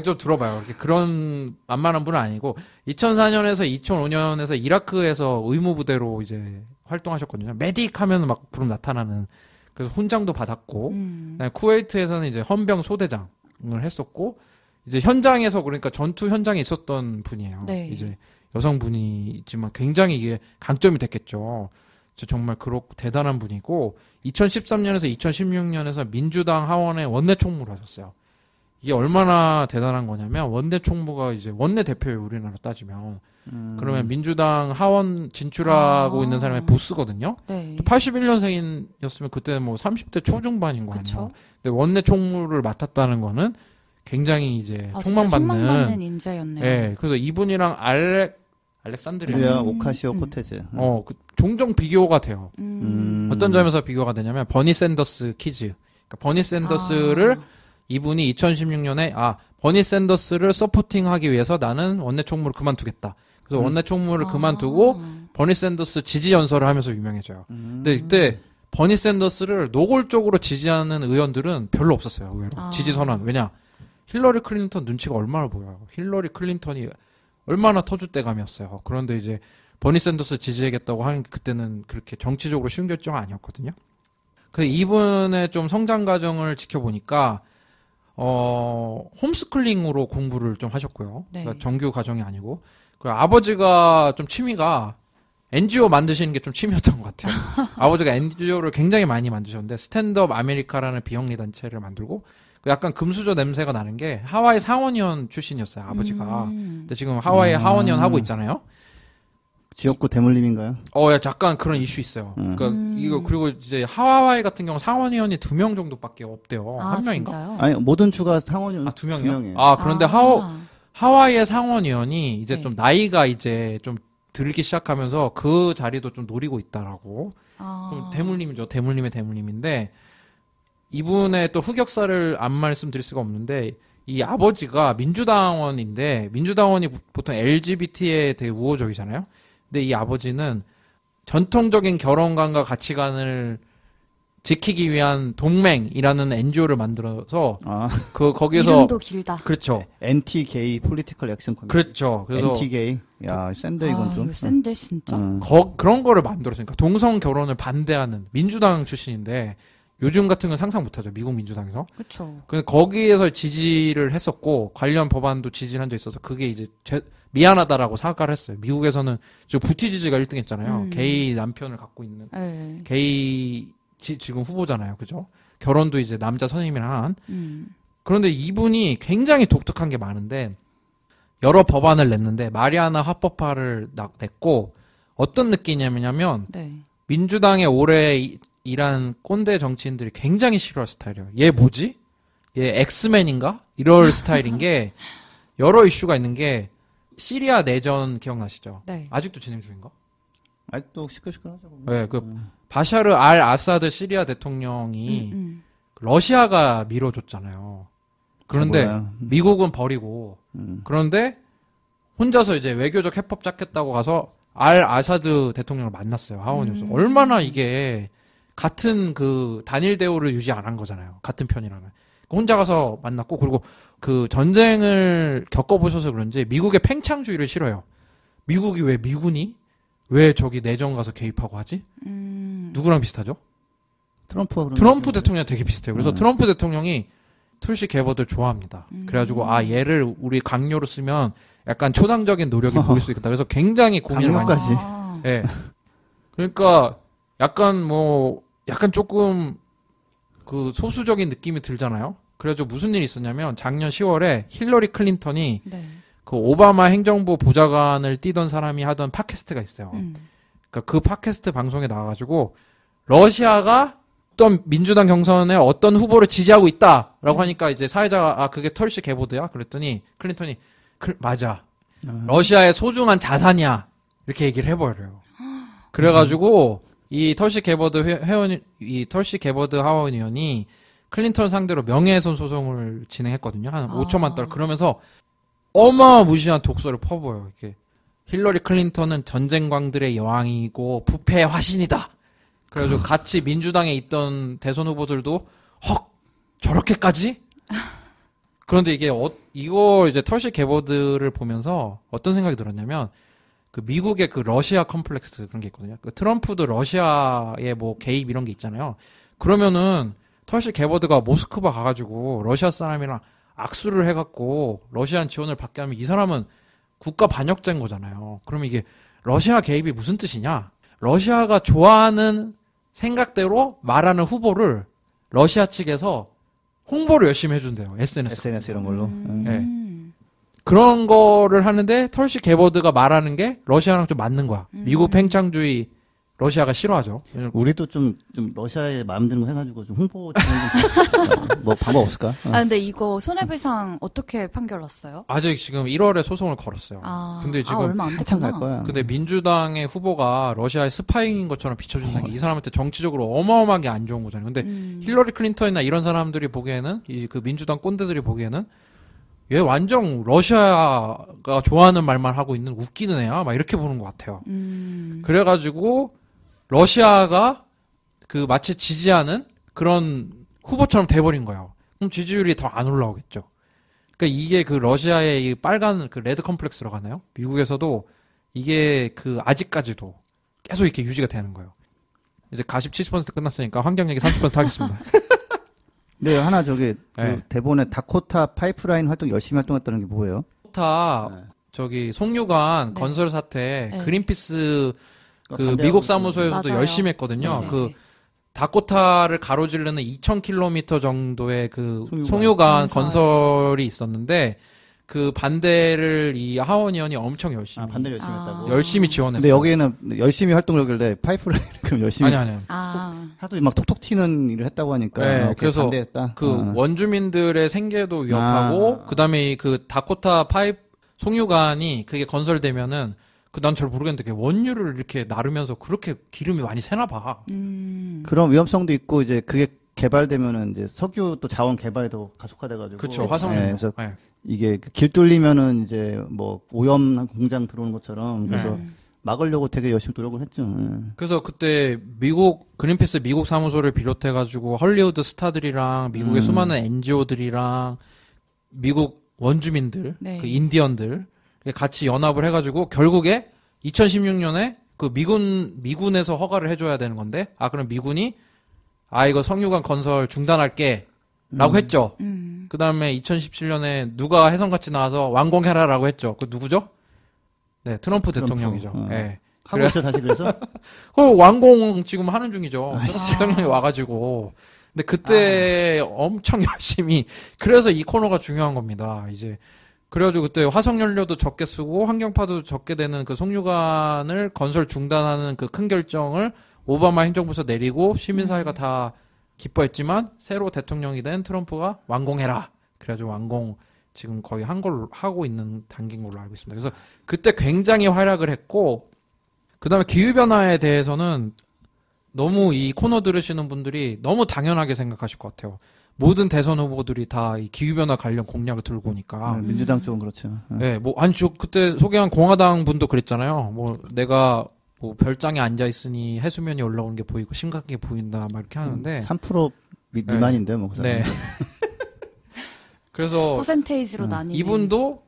좀 들어봐요. 이렇게 그런 만만한 분은 아니고 2004년에서 2005년에서 이라크에서 의무부대로 이제 활동하셨거든요. 메딕 하면 막 부름 나타나는. 그래서 훈장도 받았고, 그다음에 쿠웨이트에서는 이제 헌병 소대장을 했었고, 이제 현장에서 그러니까 전투 현장에 있었던 분이에요. 네. 이제 여성분이지만 굉장히 이게 강점이 됐겠죠. 정말 그렇고 대단한 분이고, 2013년에서 2016년에서 민주당 하원의 원내 총무를 하셨어요. 이게 얼마나 대단한 거냐면 원내 총무가 이제 원내 대표예요. 우리나라 따지면. 그러면 민주당 하원 진출하고 있는 사람의 보스거든요. 네. 81년생이었으면 그때 뭐 30대 초중반인 거 아니에요. 근데 원내 총무를 맡았다는 거는 굉장히 이제 촉망받는 인재였네요. 네. 그래서 이분이랑 알렉산드리아 오카시오 코테즈. 종종 비교가 돼요. 어떤 점에서 비교가 되냐면 버니 샌더스 키즈. 그러니까 버니 샌더스를 이분이 2016년에 버니 샌더스를 서포팅하기 위해서 나는 원내 총무를 그만두겠다. 그래서 원내 총무를 그만두고 버니 샌더스 지지 연설을 하면서 유명해져요. 근데 이때 버니 샌더스를 노골적으로 지지하는 의원들은 별로 없었어요. 의외로. 지지 선언. 왜냐? 힐러리 클린턴 눈치가 얼마나 보여요. 힐러리 클린턴이 얼마나 터줏대감이었어요. 그런데 이제 버니 샌더스 지지하겠다고 하는 그때는 그렇게 정치적으로 쉬운 결정은 아니었거든요. 그래서 이분의 좀 성장 과정을 지켜보니까 홈스쿨링으로 공부를 좀 하셨고요. 네. 그러니까 정규 과정이 아니고. 그리고 아버지가 좀 취미가 NGO 만드시는 게 좀 취미였던 것 같아요. 아버지가 NGO를 굉장히 많이 만드셨는데 스탠드업 아메리카라는 비영리 단체를 만들고 약간 금수저 냄새가 나는 게 하와이 상원의원 출신이었어요. 아버지가. 근데 지금 하와이 하원의원 하고 있잖아요. 지역구 대물림인가요? 약간 그런 이슈 있어요. 그러니까 이거 그리고 이제 하와이 같은 경우 상원의원이 2명 정도밖에 없대요. 한 명인가? 진짜요? 아니 모든 주가 상원의원 2명이요? 그런데 하와이의 상원의원이 이제 좀 나이가 이제 좀 들기 시작하면서 그 자리도 좀 노리고 있다라고. 좀 대물림이죠. 대물림의 대물림인데 이분의 또 흑역사를 안 말씀드릴 수가 없는데 이 아버지가 민주당원인데 민주당원이 보통 LGBT에 되게 우호적이잖아요. 근데 이 아버지는 전통적인 결혼관과 가치관을 지키기 위한 동맹이라는 NGO를 만들어서 거기서 이름도 길다. 그렇죠. 엔티-게이 폴리티컬 액션 커미티. 그렇죠. 그래서 엔티-게이. 야, 센데 이건 좀. 이거 센데 진짜. 그런 거를 만들었으니까 동성 결혼을 반대하는 민주당 출신인데 요즘 같은 건 상상 못하죠. 미국 민주당에서. 그렇죠. 거기에서 지지를 했었고 관련 법안도 지지를 한 적 있어서 그게 이제 미안하다라고 사과를 했어요. 미국에서는 지금 부티지지가 1등했잖아요. 게이 남편을 갖고 있는 게이 지금 후보잖아요. 그죠? 결혼도 이제 남자 선생님이랑 한. 그런데 이분이 굉장히 독특한 게 많은데 여러 법안을 냈는데 마리아나 합법화를 냈고 어떤 느낌이냐면 민주당의 오래 일한 꼰대 정치인들이 굉장히 싫어할 스타일이에요. 얘 뭐지? 얘 엑스맨인가? 이럴 스타일인 게 여러 이슈가 있는 게 시리아 내전 기억나시죠? 네. 아직도 진행 중인가? 아직도 시끌시끌하죠. 네, 바샤르 알 아사드 시리아 대통령이 러시아가 밀어줬잖아요. 그런데 미국은 버리고 그런데 혼자서 이제 외교적 해법 짰겠다고 가서 알 아사드 대통령을 만났어요. 하원에서. 얼마나 이게 같은 그 단일 대우를 유지 안 한 거잖아요. 같은 편이라면. 혼자 가서 만났고 그리고 그 전쟁을 겪어보셔서 그런지 미국의 팽창주의를 싫어요. 미국이 왜 미군이 왜 저기 내정 가서 개입하고 하지? 누구랑 비슷하죠? 트럼프 대통령 되게 비슷해요. 그래서 트럼프 대통령이 툴시 게버들 좋아합니다. 그래가지고 얘를 우리 강요로 쓰면 약간 초당적인 노력이 보일 수 있겠다. 그래서 굉장히 고민을 많이 했어요. 네. 그러니까 약간 조금 그 소수적인 느낌이 들잖아요. 그래가지고 무슨 일이 있었냐면 작년 10월에 힐러리 클린턴이 그 오바마 행정부 보좌관을 띄던 사람이 하던 팟캐스트가 있어요. 그러니까 그 팟캐스트 방송에 나와가지고 러시아가 어떤 민주당 경선에 어떤 후보를 지지하고 있다라고 하니까 이제 사회자가 그게 털시 게보드야? 그랬더니 클린턴이 맞아. 러시아의 소중한 자산이야. 이렇게 얘기를 해버려요. 그래가지고 이 털시 게버드 털시 게버드 하원의원이 클린턴 상대로 명예훼손 소송을 진행했거든요. 한 5천만 달러. 그러면서 어마무시한 독서를 퍼부어요. 이렇게 힐러리 클린턴은 전쟁광들의 여왕이고 부패의 화신이다. 그래가지고 같이 민주당에 있던 대선 후보들도 저렇게까지? 그런데 이게 이거 이제 털시 게버드를 보면서 어떤 생각이 들었냐면 그 미국의 그 러시아 컴플렉스 그런 게 있거든요. 그 트럼프도 러시아의 뭐 개입 이런 게 있잖아요. 그러면은 털시 게버드가 모스크바 가가지고 러시아 사람이랑 악수를 해갖고 러시안 지원을 받게 하면 이 사람은 국가 반역자인 거잖아요. 그러면 이게 러시아 개입이 무슨 뜻이냐? 러시아가 좋아하는 생각대로 말하는 후보를 러시아 측에서 홍보를 열심히 해준대요. SNS 이런 걸로. 네. 그런 거를 하는데 털시 게버드가 말하는 게 러시아랑 좀 맞는 거야. 미국 팽창주의 러시아가 싫어하죠. 우리도 좀 러시아에 마음 드는 거 해가지고 좀 홍보 뭐 방법 없을까? 근데 이거 손해배상 어떻게 판결 났어요? 아직 지금 1월에 소송을 걸었어요. 근데 지금 얼마 안 한참 갈 됐구나. 거야. 근데 민주당의 후보가 러시아의 스파이인 것처럼 비춰준다는 게 이 사람한테 정치적으로 어마어마하게 안 좋은 거잖아요. 근데 힐러리 클린턴이나 이런 사람들이 보기에는 그 민주당 꼰대들이 보기에는 얘 완전 러시아가 좋아하는 말만 하고 있는 웃기는 애야. 막 이렇게 보는 것 같아요. 그래가지고 러시아가 그 마치 지지하는 그런 후보처럼 돼버린 거예요. 그럼 지지율이 더 안 올라오겠죠. 그러니까 이게 그 러시아의 이 빨간 그 레드 컴플렉스라고 하나요? 미국에서도 이게 그 아직까지도 계속 이렇게 유지가 되는 거예요. 이제 가십 70% 끝났으니까 환경 얘기 30% 하겠습니다. 네, 하나 저기 네. 그 대본에 다코타 파이프라인 열심히 활동했다는 게 뭐예요? 다코타 저기 송유관 건설 사태 그린피스 그 미국 사무소에서도 맞아요. 열심히 했거든요. 네네. 그 다코타를 가로지르는 2,000km 정도의 그 송유관 건설이 있었는데 그 반대를 이 하원 의원이 엄청 열심히 반대를 열심히 했다고. 열심히 지원했어요. 근데 여기에는 열심히 활동하길래 파이프라인 그럼 열심히 아니. 하도 막 톡톡 튀는 일을 했다고 하니까 네, 그래서 반대했다. 그 원주민들의 생계도 위협하고 그다음에 그 다코타 파이프 송유관이 그게 건설되면은 난 잘 모르겠는데 원유를 이렇게 나르면서 그렇게 기름이 많이 새나 봐. 그런 위험성도 있고 이제 그게 개발되면은 이제 석유 또 자원 개발도 가속화돼가지고. 그렇죠. 화석유. 네, 그래서 이게 길 뚫리면은 이제 뭐 오염 공장 들어오는 것처럼 그래서 막으려고 되게 열심히 노력을 했죠. 그래서 그때 그린피스 미국 사무소를 비롯해가지고 헐리우드 스타들이랑 미국의 수많은 NGO들이랑 미국 원주민들, 그 인디언들 같이 연합을 해가지고 결국에 2016년에 그 미군에서 허가를 해줘야 되는 건데 그럼 미군이 이거 석유관 건설 중단할게 라고 했죠. 그 다음에 2017년에 누가 해성같이 나와서 완공해라라고 했죠. 그 누구죠? 네, 트럼프 대통령이죠. 네. 하고 있어 다시 그래서? 그 완공 지금 하는 중이죠. 트럼프 대통령이 와가지고. 근데 그때 엄청 열심히 그래서 이 코너가 중요한 겁니다. 이제 그래가지고 그때 화석연료도 적게 쓰고 환경파도 적게 되는 그 송유관을 건설 중단하는 그 큰 결정을 오바마 행정부에서 내리고 시민사회가 다 기뻐했지만 새로 대통령이 된 트럼프가 완공해라. 그래가지고 완공 지금 거의 하고 있는 단계인 걸로 알고 있습니다. 그래서 그때 굉장히 활약을 했고 그 다음에 기후변화에 대해서는 너무 이 코너 들으시는 분들이 너무 당연하게 생각하실 것 같아요. 모든 대선 후보들이 다 이 기후변화 관련 공약을 들고 오니까. 민주당 쪽은 그렇죠. 네, 저 그때 소개한 공화당 분도 그랬잖아요. 내가 별장에 앉아있으니 해수면이 올라오는 게 보이고 심각하게 보인다, 막 이렇게 하는데. 3% 미만인데, 그 사람. 네. 그래서. 퍼센테이지로 나뉘는. 이분도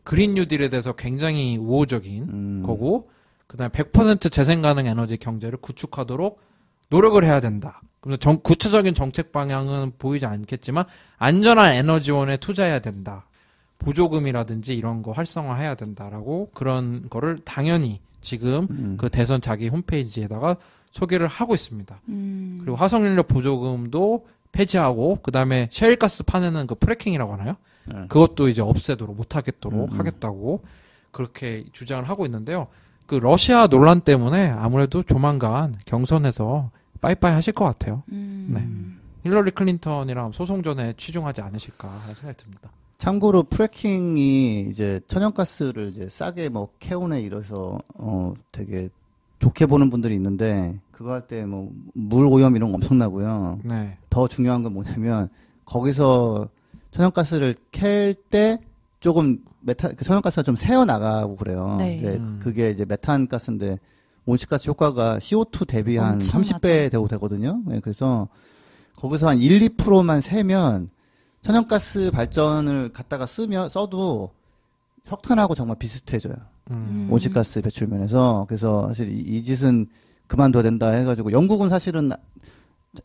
그린 뉴딜에 대해서 굉장히 우호적인 거고, 그 다음에 100% 재생 가능 에너지 경제를 구축하도록 노력을 해야 된다. 그래서 구체적인 정책 방향은 보이지 않겠지만 안전한 에너지원에 투자해야 된다. 보조금이라든지 이런 거 활성화해야 된다라고 그런 거를 당연히 지금 그 대선 자기 홈페이지에다가 소개를 하고 있습니다. 그리고 화석연료 보조금도 폐지하고 그다음에 셰일가스 파내는 그 프래킹이라고 하나요? 그것도 이제 없애도록 못하겠도록 하겠다고 그렇게 주장을 하고 있는데요. 그 러시아 논란 때문에 아무래도 조만간 경선에서 빠이빠이 하실 것 같아요. 네. 힐러리 클린턴이랑 소송전에 치중하지 않으실까 하는 생각이 듭니다. 참고로 프래킹이 이제 천연가스를 이제 싸게 캐오네 이래서 되게 좋게 보는 분들이 있는데 그거 할 때 물 오염 이런 거 엄청나고요. 네. 더 중요한 건 뭐냐면 거기서 천연가스를 캘 때 조금 천연가스가 좀 새어 나가고 그래요. 네. 이제 그게 이제 메탄 가스인데 온실가스 효과가 CO2 대비 한 엄청나죠. 30배 되거든요. 네, 그래서 거기서 한 1, 2%만 세면 천연가스 발전을 갖다가 써도 석탄하고 정말 비슷해져요. 온실가스 배출 면에서. 그래서 사실 이 짓은 그만둬야 된다 해가지고 영국은 사실은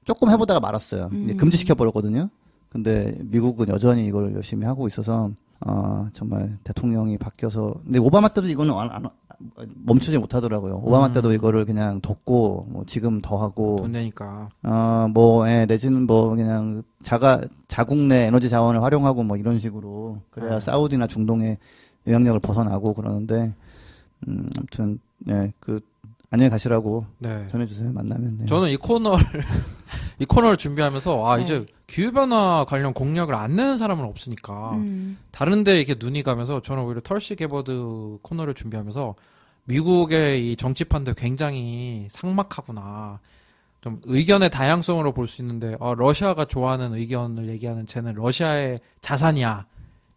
조금 해보다가 말았어요. 이제 금지시켜버렸거든요. 근데 미국은 여전히 이걸 열심히 하고 있어서 정말 대통령이 바뀌어서 근데 오바마 때도 이거는 멈추지 못하더라고요. 오바마 때도 이거를 그냥 뒀고 지금 더 하고 돈 내니까 내지는 그냥 자국 내 에너지 자원을 활용하고 이런 식으로 그래야 사우디나 중동의 영향력을 벗어나고 그러는데 아무튼 안녕히 가시라고 전해주세요. 만나면. 네. 저는 이 코너를 준비하면서 이제 기후변화 관련 공약을 안 내는 사람은 없으니까 다른데 이렇게 눈이 가면서 저는 오히려 털시 게버드 코너를 준비하면서 미국의 이 정치판도 굉장히 삭막하구나. 좀 의견의 다양성으로 볼 수 있는데 러시아가 좋아하는 의견을 얘기하는 쟤는 러시아의 자산이야.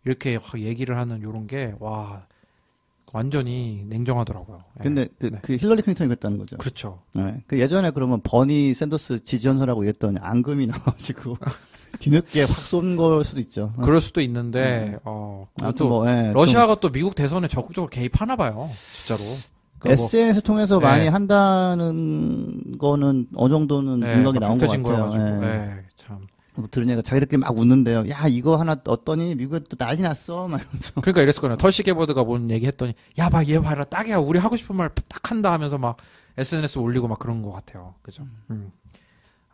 이렇게 얘기를 하는 요런 게 완전히 냉정하더라고요. 근데 그 힐러리 클린턴이 그랬다는 거죠. 그렇죠. 네. 그 예전에 그러면 버니 샌더스 지지연설하고 이랬더니 앙금이 나와가지고 뒤늦게 확 쏜 걸 수도 있죠. 그럴 수도 있는데 또 러시아가 또 미국 대선에 적극적으로 개입하나 봐요. 진짜로. SNS 통해서 많이 한다는 거는 어느 정도는 분석이 나온 것 같아요. 네, 참. 들은 얘기가 자기들끼리 막 웃는데요. 야, 이거 하나 떴더니 미국에 또 난리 났어. 막 이러면서. 그러니까 이랬을 거예요. 털시계보드가 뭔 얘기 했더니, 야, 봐, 얘 봐라. 딱이야. 우리 하고 싶은 말 딱 한다 하면서 막 SNS 올리고 막 그런 것 같아요. 그죠?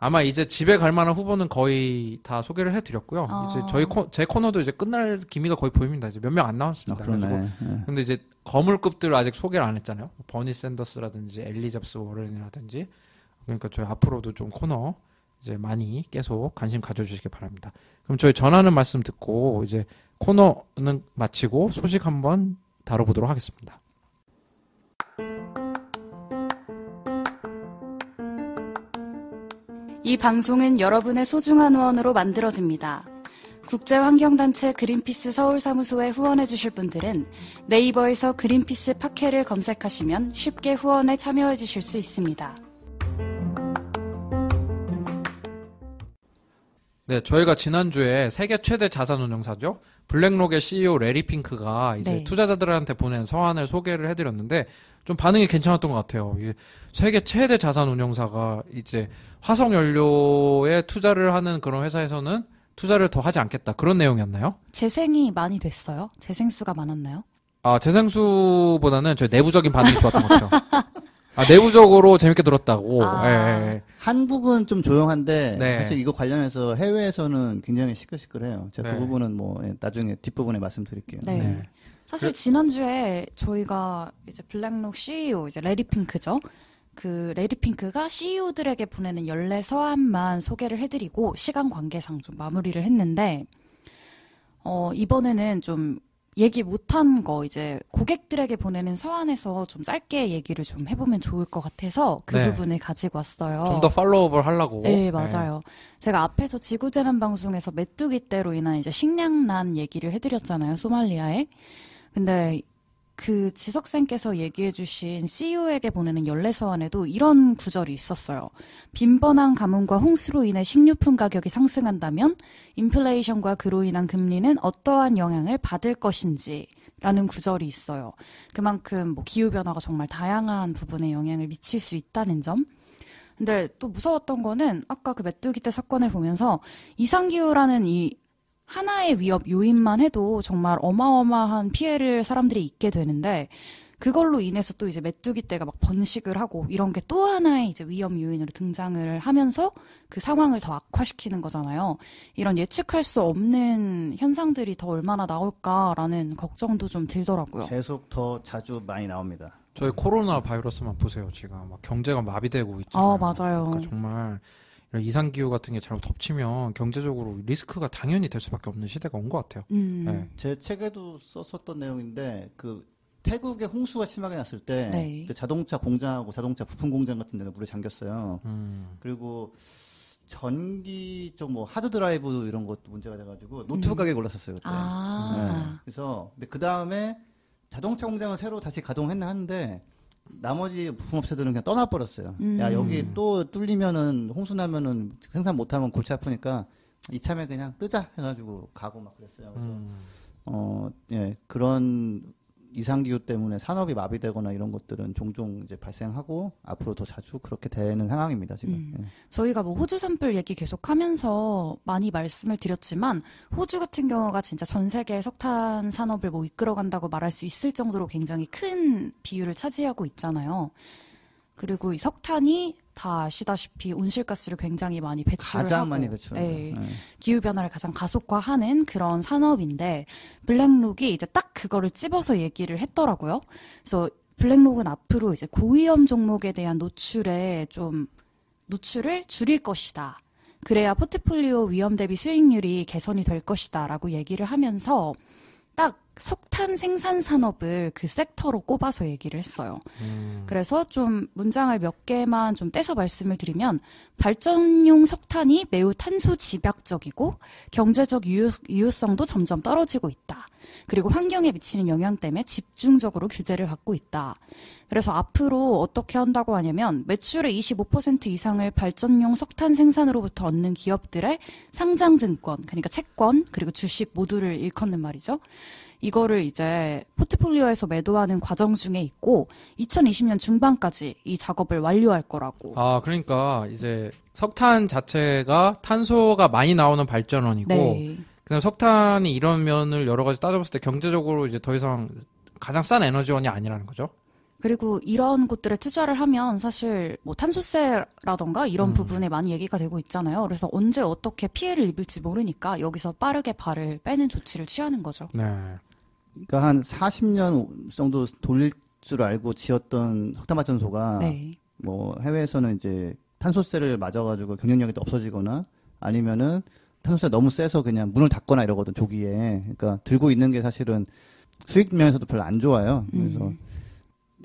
아마 이제 집에 갈 만한 후보는 거의 다 소개를 해드렸고요. 이제 제 코너도 이제 끝날 기미가 거의 보입니다. 이제 몇 명 안 남았습니다. 그래가지고. 근데 이제 거물급들을 아직 소개를 안 했잖아요. 버니 샌더스라든지 엘리자베스 워런이라든지. 그러니까 저희 앞으로도 좀 코너 이제 많이 계속 관심 가져주시기 바랍니다. 그럼 저희 전하는 말씀 듣고 이제 코너는 마치고 소식 한번 다뤄보도록 하겠습니다. 이 방송은 여러분의 소중한 후원으로 만들어집니다. 국제환경단체 그린피스 서울사무소에 후원해주실 분들은 네이버에서 그린피스 팟캐를 검색하시면 쉽게 후원에 참여해주실 수 있습니다. 네, 저희가 지난주에 세계 최대 자산운용사죠. 블랙록의 CEO 레리 핑크가 이제 투자자들한테 보낸 서한을 소개를 해드렸는데 좀 반응이 괜찮았던 것 같아요. 이게 세계 최대 자산운용사가 이제 화석연료에 투자를 하는 그런 회사에서는 투자를 더 하지 않겠다. 그런 내용이었나요? 재생이 많이 됐어요? 재생수가 많았나요? 재생수보다는 저희 내부적인 반응이 좋았던 것 같아요. 내부적으로 재밌게 들었다고. 예. 한국은 좀 조용한데 사실 이거 관련해서 해외에서는 굉장히 시끌시끌해요. 제가 그 부분은 나중에 뒷부분에 말씀드릴게요. 네. 사실 지난주에 저희가 이제 블랙록 CEO 이제 레리 핑크죠. 그 레리 핑크가 CEO들에게 보내는 연례 서한만 소개를 해드리고 시간 관계상 좀 마무리를 했는데 이번에는 좀 얘기 못한 거 이제 고객들에게 보내는 서한에서 좀 짧게 얘기를 좀 해보면 좋을 것 같아서 그 부분을 가지고 왔어요. 좀 더 팔로우업을 하려고. 네, 맞아요. 제가 앞에서 지구재난 방송에서 메뚜기 떼로 인한 이제 식량난 얘기를 해드렸잖아요, 소말리아에. 근데 그 지석쌤께서 얘기해주신 CEO에게 보내는 연례 서한에도 이런 구절이 있었어요. 빈번한 가뭄과 홍수로 인해 식료품 가격이 상승한다면 인플레이션과 그로 인한 금리는 어떠한 영향을 받을 것인지 라는 구절이 있어요. 그만큼 기후변화가 정말 다양한 부분에 영향을 미칠 수 있다는 점. 근데 또 무서웠던 거는 아까 그 메뚜기 떼 사건을 보면서 이상기후라는 이 하나의 위협 요인만 해도 정말 어마어마한 피해를 사람들이 입게 되는데 그걸로 인해서 또 이제 메뚜기 떼가 막 번식을 하고 이런 게 또 하나의 이제 위험 요인으로 등장을 하면서 그 상황을 더 악화시키는 거잖아요. 이런 예측할 수 없는 현상들이 더 얼마나 나올까라는 걱정도 좀 들더라고요. 계속 더 자주 많이 나옵니다. 저희 코로나 바이러스만 보세요. 지금 막 경제가 마비되고 있잖아요. 맞아요. 그러니까 정말 이런 이상기후 같은 게 잘못 덮치면 경제적으로 리스크가 당연히 될 수밖에 없는 시대가 온 것 같아요. 네. 제 책에도 썼었던 내용인데 그 태국에 홍수가 심하게 났을 때 그 자동차 공장하고 자동차 부품 공장 같은 데가 물에 잠겼어요. 그리고 전기 쪽 하드 드라이브 이런 것도 문제가 돼가지고 노트북 가격이 올랐었어요 그때. 그래서 근데 그 다음에 자동차 공장은 새로 다시 가동했나 하는데 나머지 부품업체들은 그냥 떠나버렸어요. 야, 여기 또 뚫리면은, 홍수 나면은 생산 못하면 골치 아프니까 이참에 그냥 뜨자 해가지고 가고 막 그랬어요. 그래서, 그런 이상기후 때문에 산업이 마비되거나 이런 것들은 종종 이제 발생하고 앞으로 더 자주 그렇게 되는 상황입니다, 지금. 저희가 호주 산불 얘기 계속 하면서 많이 말씀을 드렸지만 호주 같은 경우가 진짜 전 세계 석탄 산업을 이끌어간다고 말할 수 있을 정도로 굉장히 큰 비율을 차지하고 있잖아요. 그리고 이 석탄이 다 아시다시피 온실가스를 굉장히 많이 배출을 가장 하고 많이 배출해요. 기후변화를 가장 가속화하는 그런 산업인데 블랙록이 이제 딱 그거를 찝어서 얘기를 했더라고요. 그래서 블랙록은 앞으로 이제 고위험 종목에 대한 노출을 줄일 것이다. 그래야 포트폴리오 위험 대비 수익률이 개선이 될 것이다 라고 얘기를 하면서 딱 석탄 생산 산업을 그 섹터로 꼽아서 얘기를 했어요. 그래서 좀 문장을 몇 개만 좀 떼서 말씀을 드리면 발전용 석탄이 매우 탄소 집약적이고 경제적 유효성도 점점 떨어지고 있다. 그리고 환경에 미치는 영향 때문에 집중적으로 규제를 받고 있다. 그래서 앞으로 어떻게 한다고 하냐면 매출의 25% 이상을 발전용 석탄 생산으로부터 얻는 기업들의 상장증권, 그러니까 채권, 그리고 주식 모두를 일컫는 말이죠. 이거를 이제 포트폴리오에서 매도하는 과정 중에 있고 2020년 중반까지 이 작업을 완료할 거라고. 아, 그러니까 이제 석탄 자체가 탄소가 많이 나오는 발전원이고 네. 그냥 석탄이 이런 면을 여러 가지 따져봤을 때 경제적으로 이제 더 이상 가장 싼 에너지원이 아니라는 거죠. 그리고 이런 곳들에 투자를 하면 사실 뭐 탄소세라던가 이런 부분에 많이 얘기가 되고 있잖아요. 그래서 언제 어떻게 피해를 입을지 모르니까 여기서 빠르게 발을 빼는 조치를 취하는 거죠. 네. 그러니까 한 40년 정도 돌릴 줄 알고 지었던 석탄발전소가 네. 뭐 해외에서는 이제 탄소세를 맞아가지고 경쟁력이 없어지거나 아니면은 탄소세가 너무 세서 그냥 문을 닫거나 이러거든 조기에. 그러니까 들고 있는 게 사실은 수익 면에서도 별로 안 좋아요. 그래서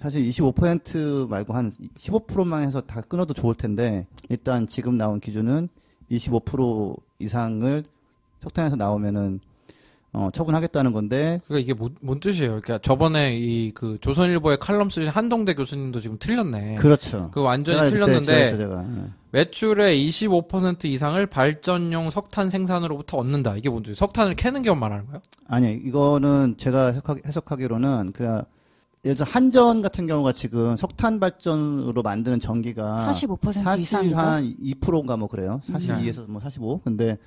사실 25% 말고 한 15%만 해서 다 끊어도 좋을 텐데 일단 지금 나온 기준은 25% 이상을 석탄에서 나오면은 처분하겠다는 건데. 그러니까 이게 뭔 뜻이에요? 그러니까 저번에 이 그 조선일보의 칼럼 쓰신 한동대 교수님도 지금 틀렸네. 그렇죠. 그 완전히 틀렸는데 제가. 매출의 25% 이상을 발전용 석탄 생산으로부터 얻는다. 이게 뭔 뜻이에요? 석탄을 캐는 게 말하는 거예요? 아니, 이거는 제가 해석하기로는 예를 들어 한전 같은 경우가 지금 석탄 발전으로 만드는 전기가 45% 이상이죠. 한 2%인가 뭐 그래요. 42에서 뭐 45. 근데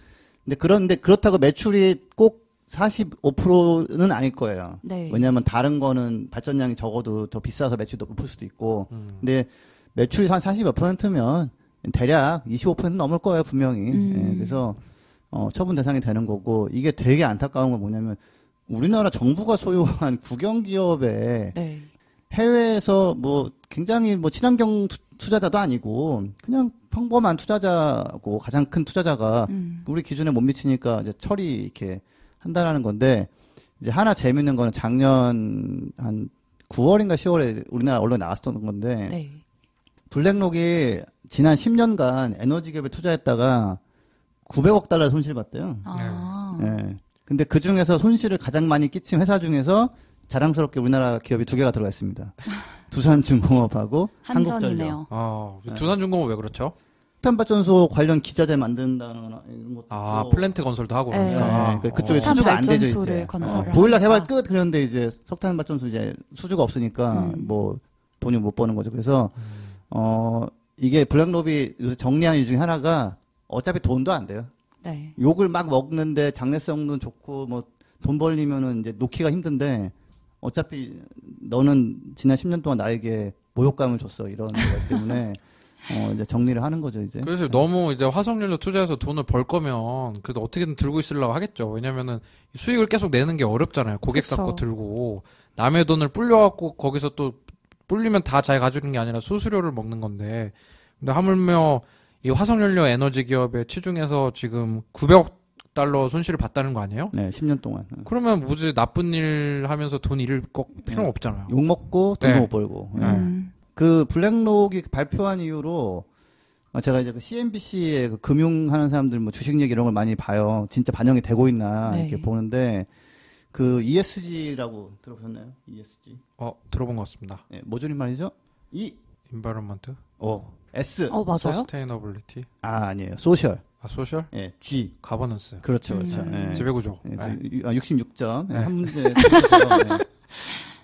그렇다고 매출이 꼭 45%는 아닐 거예요. 네. 왜냐하면 다른 거는 발전량이 적어도 더 비싸서 매출도 높을 수도 있고. 근데 매출이 한 40몇 %면 대략 25% 넘을 거예요, 분명히. 예, 그래서 처분 대상이 되는 거고. 이게 되게 안타까운 건 뭐냐면 우리나라 정부가 소유한 국영기업에 네. 해외에서 뭐 굉장히 뭐 친환경 투자자도 아니고 그냥 평범한 투자자고 가장 큰 투자자가 우리 기준에 못 미치니까 이제 처리 이렇게 한다라는 건데, 이제 하나 재밌는 거는 작년 한 9월인가 10월에 우리나라 언론에 나왔었던 건데, 네. 블랙록이 지난 10년간 에너지 기업에 투자했다가 900억 달러 손실 봤대요. 아. 예. 근데 그 중에서 손실을 가장 많이 끼친 회사 중에서 자랑스럽게 우리나라 기업이 2개가 들어가 있습니다. 두산중공업하고 한국전력. 한전이네요. 두산중공업 왜 그렇죠? 석탄발전소 관련 기자재 만든다거나 이런 것도. 아, 플랜트 건설도 하고 네. 그러니까. 그쪽에 수주가 안 되죠, 발전소를 이제. 건설을 보일러 하니까. 개발 끝 그런데 이제 석탄발전소 이제 수주가 없으니까 뭐 돈이 못 버는 거죠. 그래서 이게 블랙롭이 요새 정리하는 이유 중에 하나가 어차피 돈도 안 돼요. 네. 욕을 막 먹는데 장래성도 좋고 뭐 돈 벌리면은 이제 놓기가 힘든데 어차피 너는 지난 10년 동안 나에게 모욕감을 줬어 이런 거기 때문에 이제 정리를 하는 거죠, 이제. 그래서 너무 이제 화석연료 투자해서 돈을 벌 거면 그래도 어떻게든 들고 있으려고 하겠죠. 왜냐면은 수익을 계속 내는 게 어렵잖아요. 고객사 거 들고 남의 돈을 불려갖고 거기서 또 불리면 다 잘 가지는 게 아니라 수수료를 먹는 건데. 근데 하물며 이 화석연료 에너지 기업의 치중해서 지금 900억 달러 손실을 봤다는 거 아니에요? 네, 10년 동안. 그러면 무지 나쁜 일 하면서 돈 잃을 필요는 없잖아요. 욕 먹고 돈도 못 벌고. 그 블랙록이 발표한 이후로 제가 이제 그 CNBC에 그 금융하는 사람들 뭐 주식 얘기 이런 걸 많이 봐요. 진짜 반영이 되고 있나 네. 이렇게 보는데 그 ESG라고 들어보셨나요? ESG. 들어본 것 같습니다. 네, 뭐 줄임말이죠? Environment? S. 맞아요? Sustainability? 아니에요. 소셜. 소셜? 예, G. 가버넌스. 그렇죠, 그렇죠. 예. 지배구조. 예, 66점. 네. 한 문제 틀리셔서,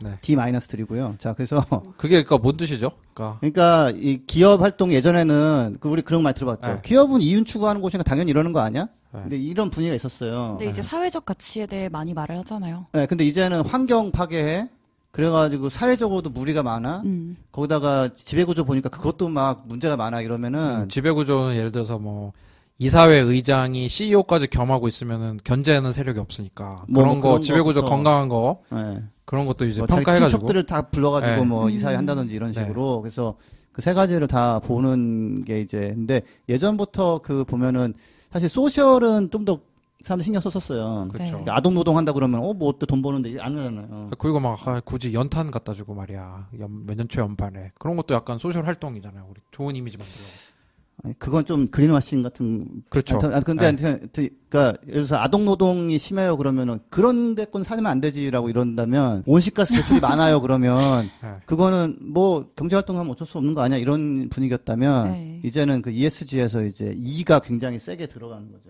네. D 마이너스 드리고요. 자, 그래서 그게 그러니까 뭔 뜻이죠? 그러니까 이 기업 활동 예전에는 우리 그런 말 들어봤죠. 네. 기업은 이윤 추구하는 곳이니까 당연히 이러는 거 아니야? 네. 근데 이런 분위기가 있었어요. 근데 이제 사회적 가치에 대해 많이 말을 하잖아요. 네, 근데 이제는 환경 파괴해. 그래가지고 사회적으로도 무리가 많아. 거기다가 지배구조 보니까 그것도 막 문제가 많아 이러면은. 지배구조는 예를 들어서 뭐 이사회 의장이 CEO까지 겸하고 있으면은 견제하는 세력이 없으니까 그런 거 지배구조 거부터. 건강한 거 네. 그런 것도 이제 뭐 자기 평가해가지고 친척들을 다 불러가지고 네. 뭐 이사회 한다든지 이런 식으로. 그래서 그 세 가지를 다 보는 게 이제. 근데 예전부터 그 보면은 사실 소셜은 좀 더 사람들 신경 썼었어요. 그렇죠. 네. 아동 노동 한다 그러면 뭐 어때 돈 버는데 안 하잖아요. 그리고 막 굳이 연탄 갖다 주고 말이야 몇 년초 연반에 그런 것도 약간 소셜 활동이잖아요. 우리 좋은 이미지 만들려고. 아니, 그건 좀 그린워싱 같은. 그렇죠. 근데 그러니까 예를 들어서 아동 노동이 심해요 그러면은 그런 데 건 사면 안 되지라고 이런다면 온실가스 배출이 많아요 그러면 그거는 뭐 경제 활동하면 어쩔 수 없는 거 아니야 이런 분위기였다면 이제는 그 ESG에서 이제 E가 굉장히 세게 들어가는 거죠.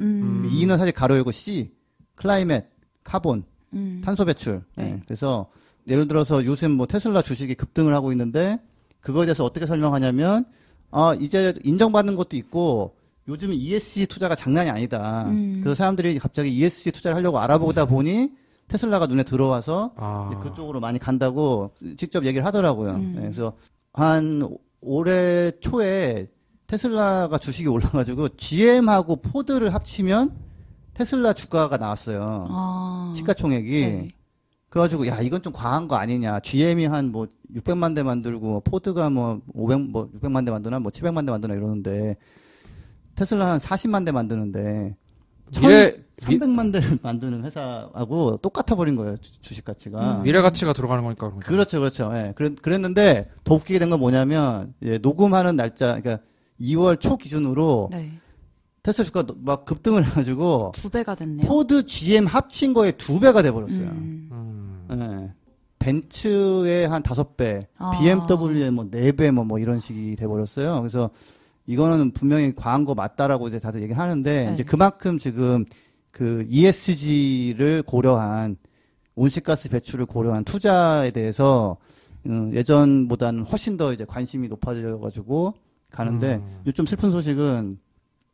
E는 사실 가로 열고 C 클라이met 카본 탄소 배출. 네. 그래서 예를 들어서 요즘 뭐 테슬라 주식이 급등을 하고 있는데 그거에 대해서 어떻게 설명하냐면 이제 인정받는 것도 있고 요즘 ESG 투자가 장난이 아니다. 그래서 사람들이 갑자기 ESG 투자를 하려고 알아보다 보니 테슬라가 눈에 들어와서 이제 그쪽으로 많이 간다고 직접 얘기를 하더라고요. 네, 그래서 한 올해 초에 테슬라가 주식이 올라가지고 GM하고 포드를 합치면 테슬라 주가가 나왔어요. 시가총액이. 네. 그래가지고 야 이건 좀 과한 거 아니냐. GM이 한 뭐 600만 대 만들고 포드가 뭐 600만 대 만드나 뭐 700만 대 만드나 이러는데 테슬라 한 40만 대 만드는데 300만 대를 만드는 회사하고 똑같아 버린 거예요. 주식 가치가. 미래 가치가 들어가는 거니까. 그렇죠. 예. 그랬는데 더 웃기게 된 건 뭐냐면 녹음하는 날짜 그러니까 2월 초 기준으로 네. 테슬라 주가 막 급등을 해가지고 2배가 됐네요. 포드, GM 합친 거에 2배가 돼버렸어요. 예. 벤츠의 한 5배, BMW의 뭐 4배 뭐 이런 식이 돼버렸어요. 그래서 이거는 분명히 과한 거 맞다라고 이제 다들 얘기를 하는데, 네. 이제 그만큼 지금 그 ESG를 고려한, 온실가스 배출을 고려한 투자에 대해서, 예전보다는 훨씬 더 이제 관심이 높아져가지고 가는데, 좀 슬픈 소식은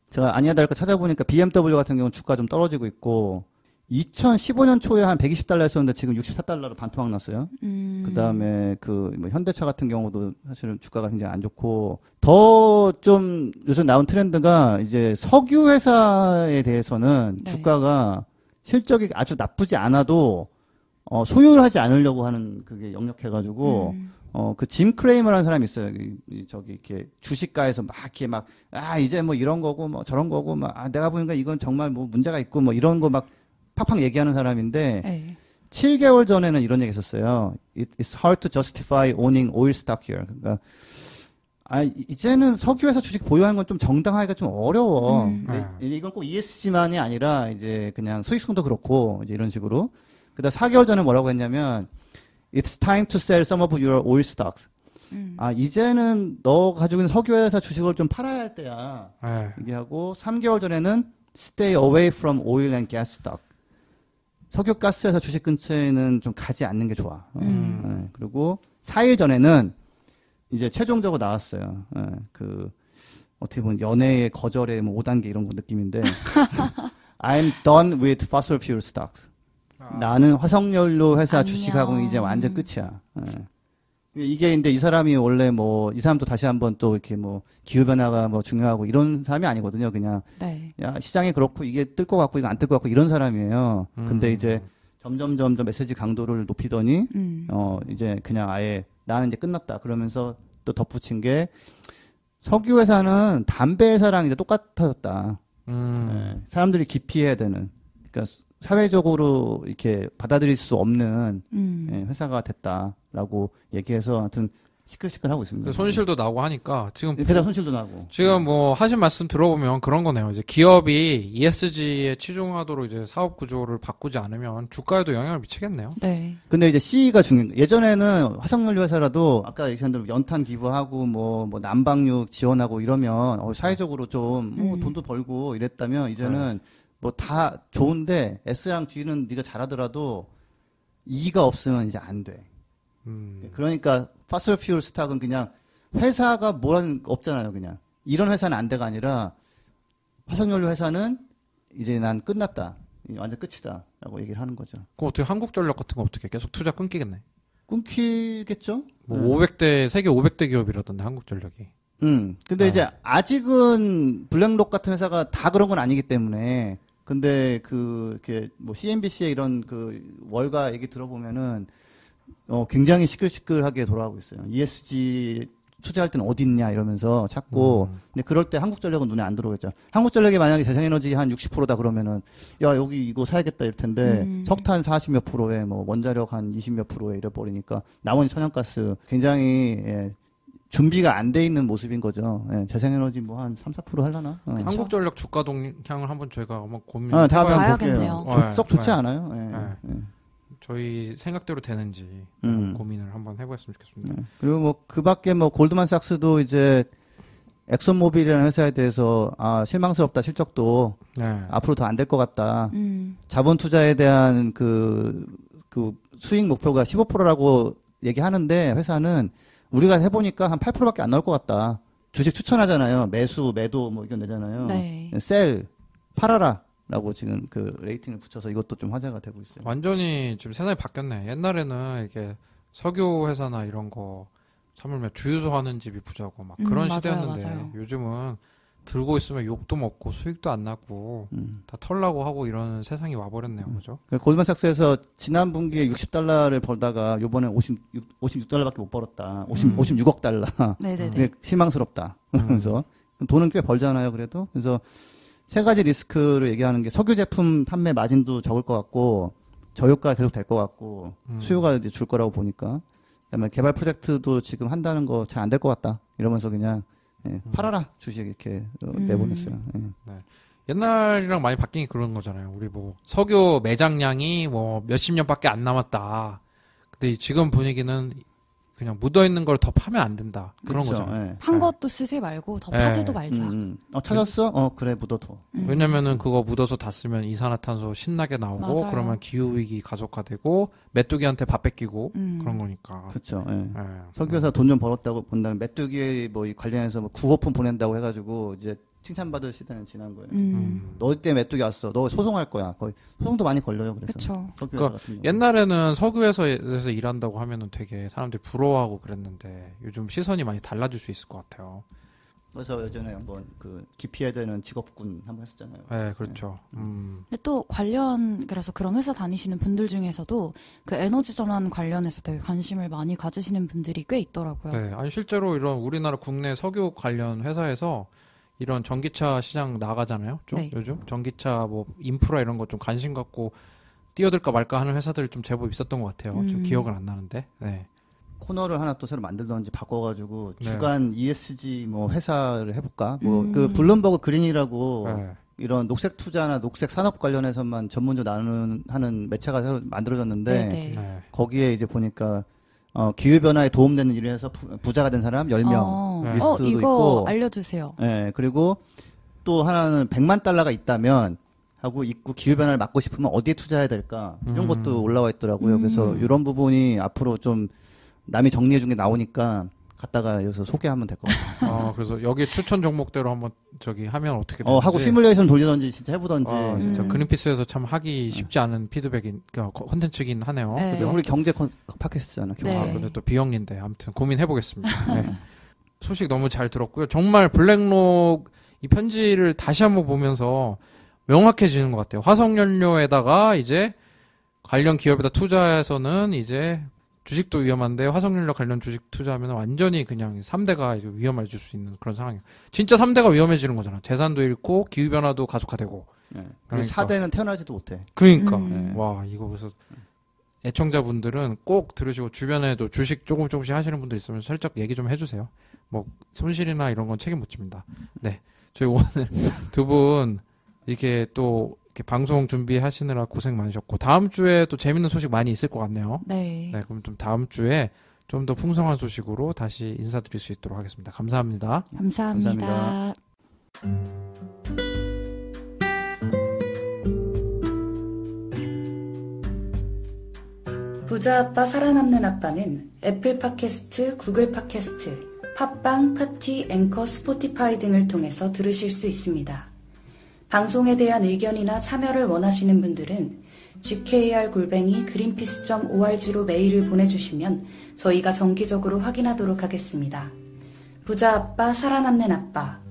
제가 아니야 다를까 찾아보니까 BMW 같은 경우는 주가 좀 떨어지고 있고, 2015년 초에 한 120달러였었는데 지금 64달러로 반토막 났어요. 그 다음에 뭐 현대차 같은 경우도 사실은 주가가 굉장히 안 좋고, 더 좀 요즘 나온 트렌드가 이제 석유 회사에 대해서는 네. 주가가 실적이 아주 나쁘지 않아도, 소유를 하지 않으려고 하는 그게 역력해가지고, 그 짐 크레이머라는 사람이 있어요. 저기 이렇게 주식가에서 막 이렇게 막, 이제 뭐 이런 거고 뭐 저런 거고 막, 내가 보니까 이건 정말 뭐 문제가 있고 뭐 이런 거 막 팍팍 얘기하는 사람인데 에이. 7개월 전에는 이런 얘기 했었어요. It's hard to justify owning oil stock here. 그러니까 이제는 석유회사 주식 보유하는 건 좀 정당하기가 좀 어려워. 이건 꼭 ESG만이 아니라 이제 그냥 수익성도 그렇고 이제 이런 식으로. 그다음 4개월 전에 뭐라고 했냐면 It's time to sell some of your oil stocks. 이제는 너 가지고 있는 석유회사 주식을 좀 팔아야 할 때야. 얘기하고 3개월 전에는 Stay away from oil and gas stock. 석유 가스회사 주식 근처에는 좀 가지 않는 게 좋아. 그리고 4일 전에는 이제 최종적으로 나왔어요. 어떻게 보면 연애의 거절의 뭐 5단계 이런 거 느낌인데 I'm done with fossil fuel stocks. 나는 화석연료 회사 안녕. 주식하고는 이제 완전 끝이야. 이게 근데 이 사람이 원래 뭐 이 사람도 다시 한번 또 이렇게 뭐 기후 변화가 뭐 중요하고 이런 사람이 아니거든요. 그냥 네. 야 시장이 그렇고 이게 뜰 것 같고 이거 안 뜰 것 같고 이런 사람이에요. 근데 이제 점점 메시지 강도를 높이더니 이제 그냥 아예 나는 이제 끝났다 그러면서 또 덧붙인 게 석유 회사는 담배 회사랑 이제 똑같아졌다. 네, 사람들이 기피해야 되는. 그러니까 사회적으로 이렇게 받아들일 수 없는 회사가 됐다라고 얘기해서 하여튼 시끌시끌하고 있습니다. 손실도 나고 하니까 지금 회사 손실도 나고 지금 뭐 하신 말씀 들어보면 그런 거네요. 이제 기업이 ESG에 치중하도록 이제 사업 구조를 바꾸지 않으면 주가에도 영향을 미치겠네요. 네. 근데 이제 C가 중요한 예전에는 화석연료 회사라도 아까 얘기한 대로 연탄 기부하고 뭐 난방육 지원하고 이러면 사회적으로 좀 돈도 벌고 이랬다면 이제는 뭐 다 좋은데 S랑 G는 네가 잘하더라도 E가 없으면 이제 안 돼. 그러니까 파슬 퓨얼 스탁은 그냥 회사가 뭐라는 없잖아요. 그냥 이런 회사는 안 돼가 아니라 화석연료 회사는 이제 난 끝났다. 완전 끝이다라고 얘기를 하는 거죠. 그럼 어떻게 한국전력 같은 거 어떻게 계속 투자 끊기겠네? 끊기겠죠. 뭐 500대 세계 500대 기업이라던데 한국전력이. 근데 이제 아직은 블랙록 같은 회사가 다 그런 건 아니기 때문에. 근데 이렇게 뭐 CNBC의 이런 그 월가 얘기 들어보면은 굉장히 시끌시끌하게 돌아가고 있어요. ESG 투자할 때는 어디 있냐 이러면서 찾고. 근데 그럴 때 한국전력은 눈에 안 들어오겠죠. 한국전력이 만약에 재생에너지 한 60%다 그러면은 야 여기 이거 사야겠다 이럴 텐데 석탄 40몇 프로에 뭐 원자력 한 20몇 프로에 이래 버리니까 나머지 천연가스 굉장히 준비가 안 돼 있는 모습인 거죠. 재생에너지 뭐 한 3, 4% 하려나? 한국전력 주가 동향을 한번 저희가 한번 고민. 다 봐야겠네요. 썩 좋지 않아요. 저희 생각대로 되는지 고민을 한번 해보았으면 좋겠습니다. 그리고 뭐 그 밖에 뭐 골드만삭스도 이제 엑슨모빌이라는 회사에 대해서 실망스럽다 실적도 앞으로 더 안 될 것 같다. 자본 투자에 대한 그 수익 목표가 15%라고 얘기하는데 회사는 우리가 해보니까 한 8%밖에 안 나올 것 같다. 주식 추천하잖아요. 매수, 매도 뭐 이건 내잖아요. 네. 셀, 팔아라라고 지금 그 레이팅을 붙여서 이것도 좀 화제가 되고 있어요. 완전히 지금 세상이 바뀌었네. 옛날에는 이게 석유 회사나 이런 거 하물며 주유소 하는 집이 부자고 막 그런 맞아요, 시대였는데 맞아요. 요즘은 들고 있으면 욕도 먹고 수익도 안 나고 다 털라고 하고 이런 세상이 와버렸네요. 그죠? 골드만삭스에서 지난 분기에 $60를 벌다가 요번에 56달러밖에 못 벌었다. 56억 달러. 네네네. 실망스럽다. 그래서 돈은 꽤 벌잖아요. 그래도. 그래서 세 가지 리스크를 얘기하는 게 석유 제품 판매 마진도 적을 것 같고 저유가 계속 될 것 같고 수요가 이제 줄 거라고 보니까 그다음에 개발 프로젝트도 지금 한다는 거 잘 안 될 것 같다. 이러면서 그냥 팔아라 주식 이렇게 내보냈어요. 네. 옛날이랑 많이 바뀐 게 그런 거잖아요. 우리 뭐 석유 매장량이 뭐 몇십 년밖에 안 남았다. 근데 지금 분위기는 그냥 묻어 있는 걸 더 파면 안 된다. 그런 그렇죠. 거잖아요. 판 것도 쓰지 말고 더 파지도 말자. 찾았어? 그래 묻어둬. 왜냐면은 그거 묻어서 다 쓰면 이산화탄소 신나게 나오고 맞아요. 그러면 기후 위기 가속화되고 메뚜기한테 밥 뺏기고 그런 거니까. 그렇죠. 석유회사 돈 좀 벌었다고 본다면 메뚜기 뭐 관련해서 뭐 구호품 보낸다고 해가지고 이제 칭찬받을 시대는 지난 거예요. 너 때문에 메뚜기 왔어. 너 소송할 거야. 거의 소송도 많이 걸려요. 그래서. 그렇죠. 그러니까 옛날에는 석유회사에서 일한다고 하면은 되게 사람들이 부러워하고 그랬는데 요즘 시선이 많이 달라질 수 있을 것 같아요. 그래서 예전에 한번 그 기피해야 되는 직업군 한번 했었잖아요. 네, 그렇죠. 근데 또 그래서 그런 회사 다니시는 분들 중에서도 그 에너지 전환 관련해서 되게 관심을 많이 가지시는 분들이 꽤 있더라고요. 네, 아니 실제로 이런 우리나라 국내 석유 관련 회사에서 이런 전기차 시장 나가잖아요. 좀 네. 요즘 전기차 뭐 인프라 이런 거 좀 관심 갖고 뛰어들까 말까 하는 회사들 좀 제법 있었던 것 같아요. 좀 기억은 안 나는데. 네. 코너를 하나 또 새로 만들던지 바꿔가지고 주간 ESG 뭐 회사를 해볼까? 뭐 그 블룸버그 그린이라고 이런 녹색 투자나 녹색 산업 관련해서만 전문적으로 하는 매체가 새로 만들어졌는데 거기에 이제 보니까 기후변화에 도움되는 일을 해서 부자가 된 사람 10명 리스트도 이거 있고. 알려주세요. 네, 그리고 또 하나는 $100만 있다면 하고 있고 기후변화를 막고 싶으면 어디에 투자해야 될까? 이런 것도 올라와 있더라고요. 그래서 이런 부분이 앞으로 좀 남이 정리해 준 게 나오니까 갖다가 여기서 소개하면 될 것 같아요. 그래서 여기 추천 종목대로 한번 하면 어떻게 되는지. 하고 시뮬레이션 돌리던지 진짜 해보던지. 진짜 그린피스에서 참 하기 쉽지 않은 피드백인, 콘텐츠긴 하네요. 네. 우리 경제 팟캐스트잖아. 네. 근데 또 비영리인데 아무튼 고민해보겠습니다. 네. 소식 너무 잘 들었고요. 정말 블랙록 이 편지를 다시 한번 보면서 명확해지는 것 같아요. 화석연료에다가 이제 관련 기업에다 투자해서는 이제 주식도 위험한데 화석연료 관련 주식 투자하면 완전히 그냥 3대가 이제 위험해질 수 있는 그런 상황이에요. 진짜 3대가 위험해지는 거잖아. 재산도 잃고 기후변화도 가속화되고. 네. 그리고 4대는 태어나지도 못해. 그러니까. 와, 이거 그래서 애청자분들은 꼭 들으시고 주변에도 주식 조금씩 하시는 분들 있으면 살짝 얘기 좀 해주세요. 뭐 손실이나 이런 건 책임 못 집니다. 네. 저희 오늘 두 분 이렇게 또 이렇게 방송 준비하시느라 고생 많으셨고 다음 주에 또 재밌는 소식 많이 있을 것 같네요. 네. 그럼 좀 다음 주에 좀 더 풍성한 소식으로 다시 인사드릴 수 있도록 하겠습니다. 감사합니다. 감사합니다. 부자 아빠 살아남는 아빠는 애플 팟캐스트, 구글 팟캐스트, 팟빵, 파티, 앵커, 스포티파이 등을 통해서 들으실 수 있습니다. 방송에 대한 의견이나 참여를 원하시는 분들은 gkr@greenpeace.org로 메일을 보내주시면 저희가 정기적으로 확인하도록 하겠습니다. 부자 아빠 살아남는 아빠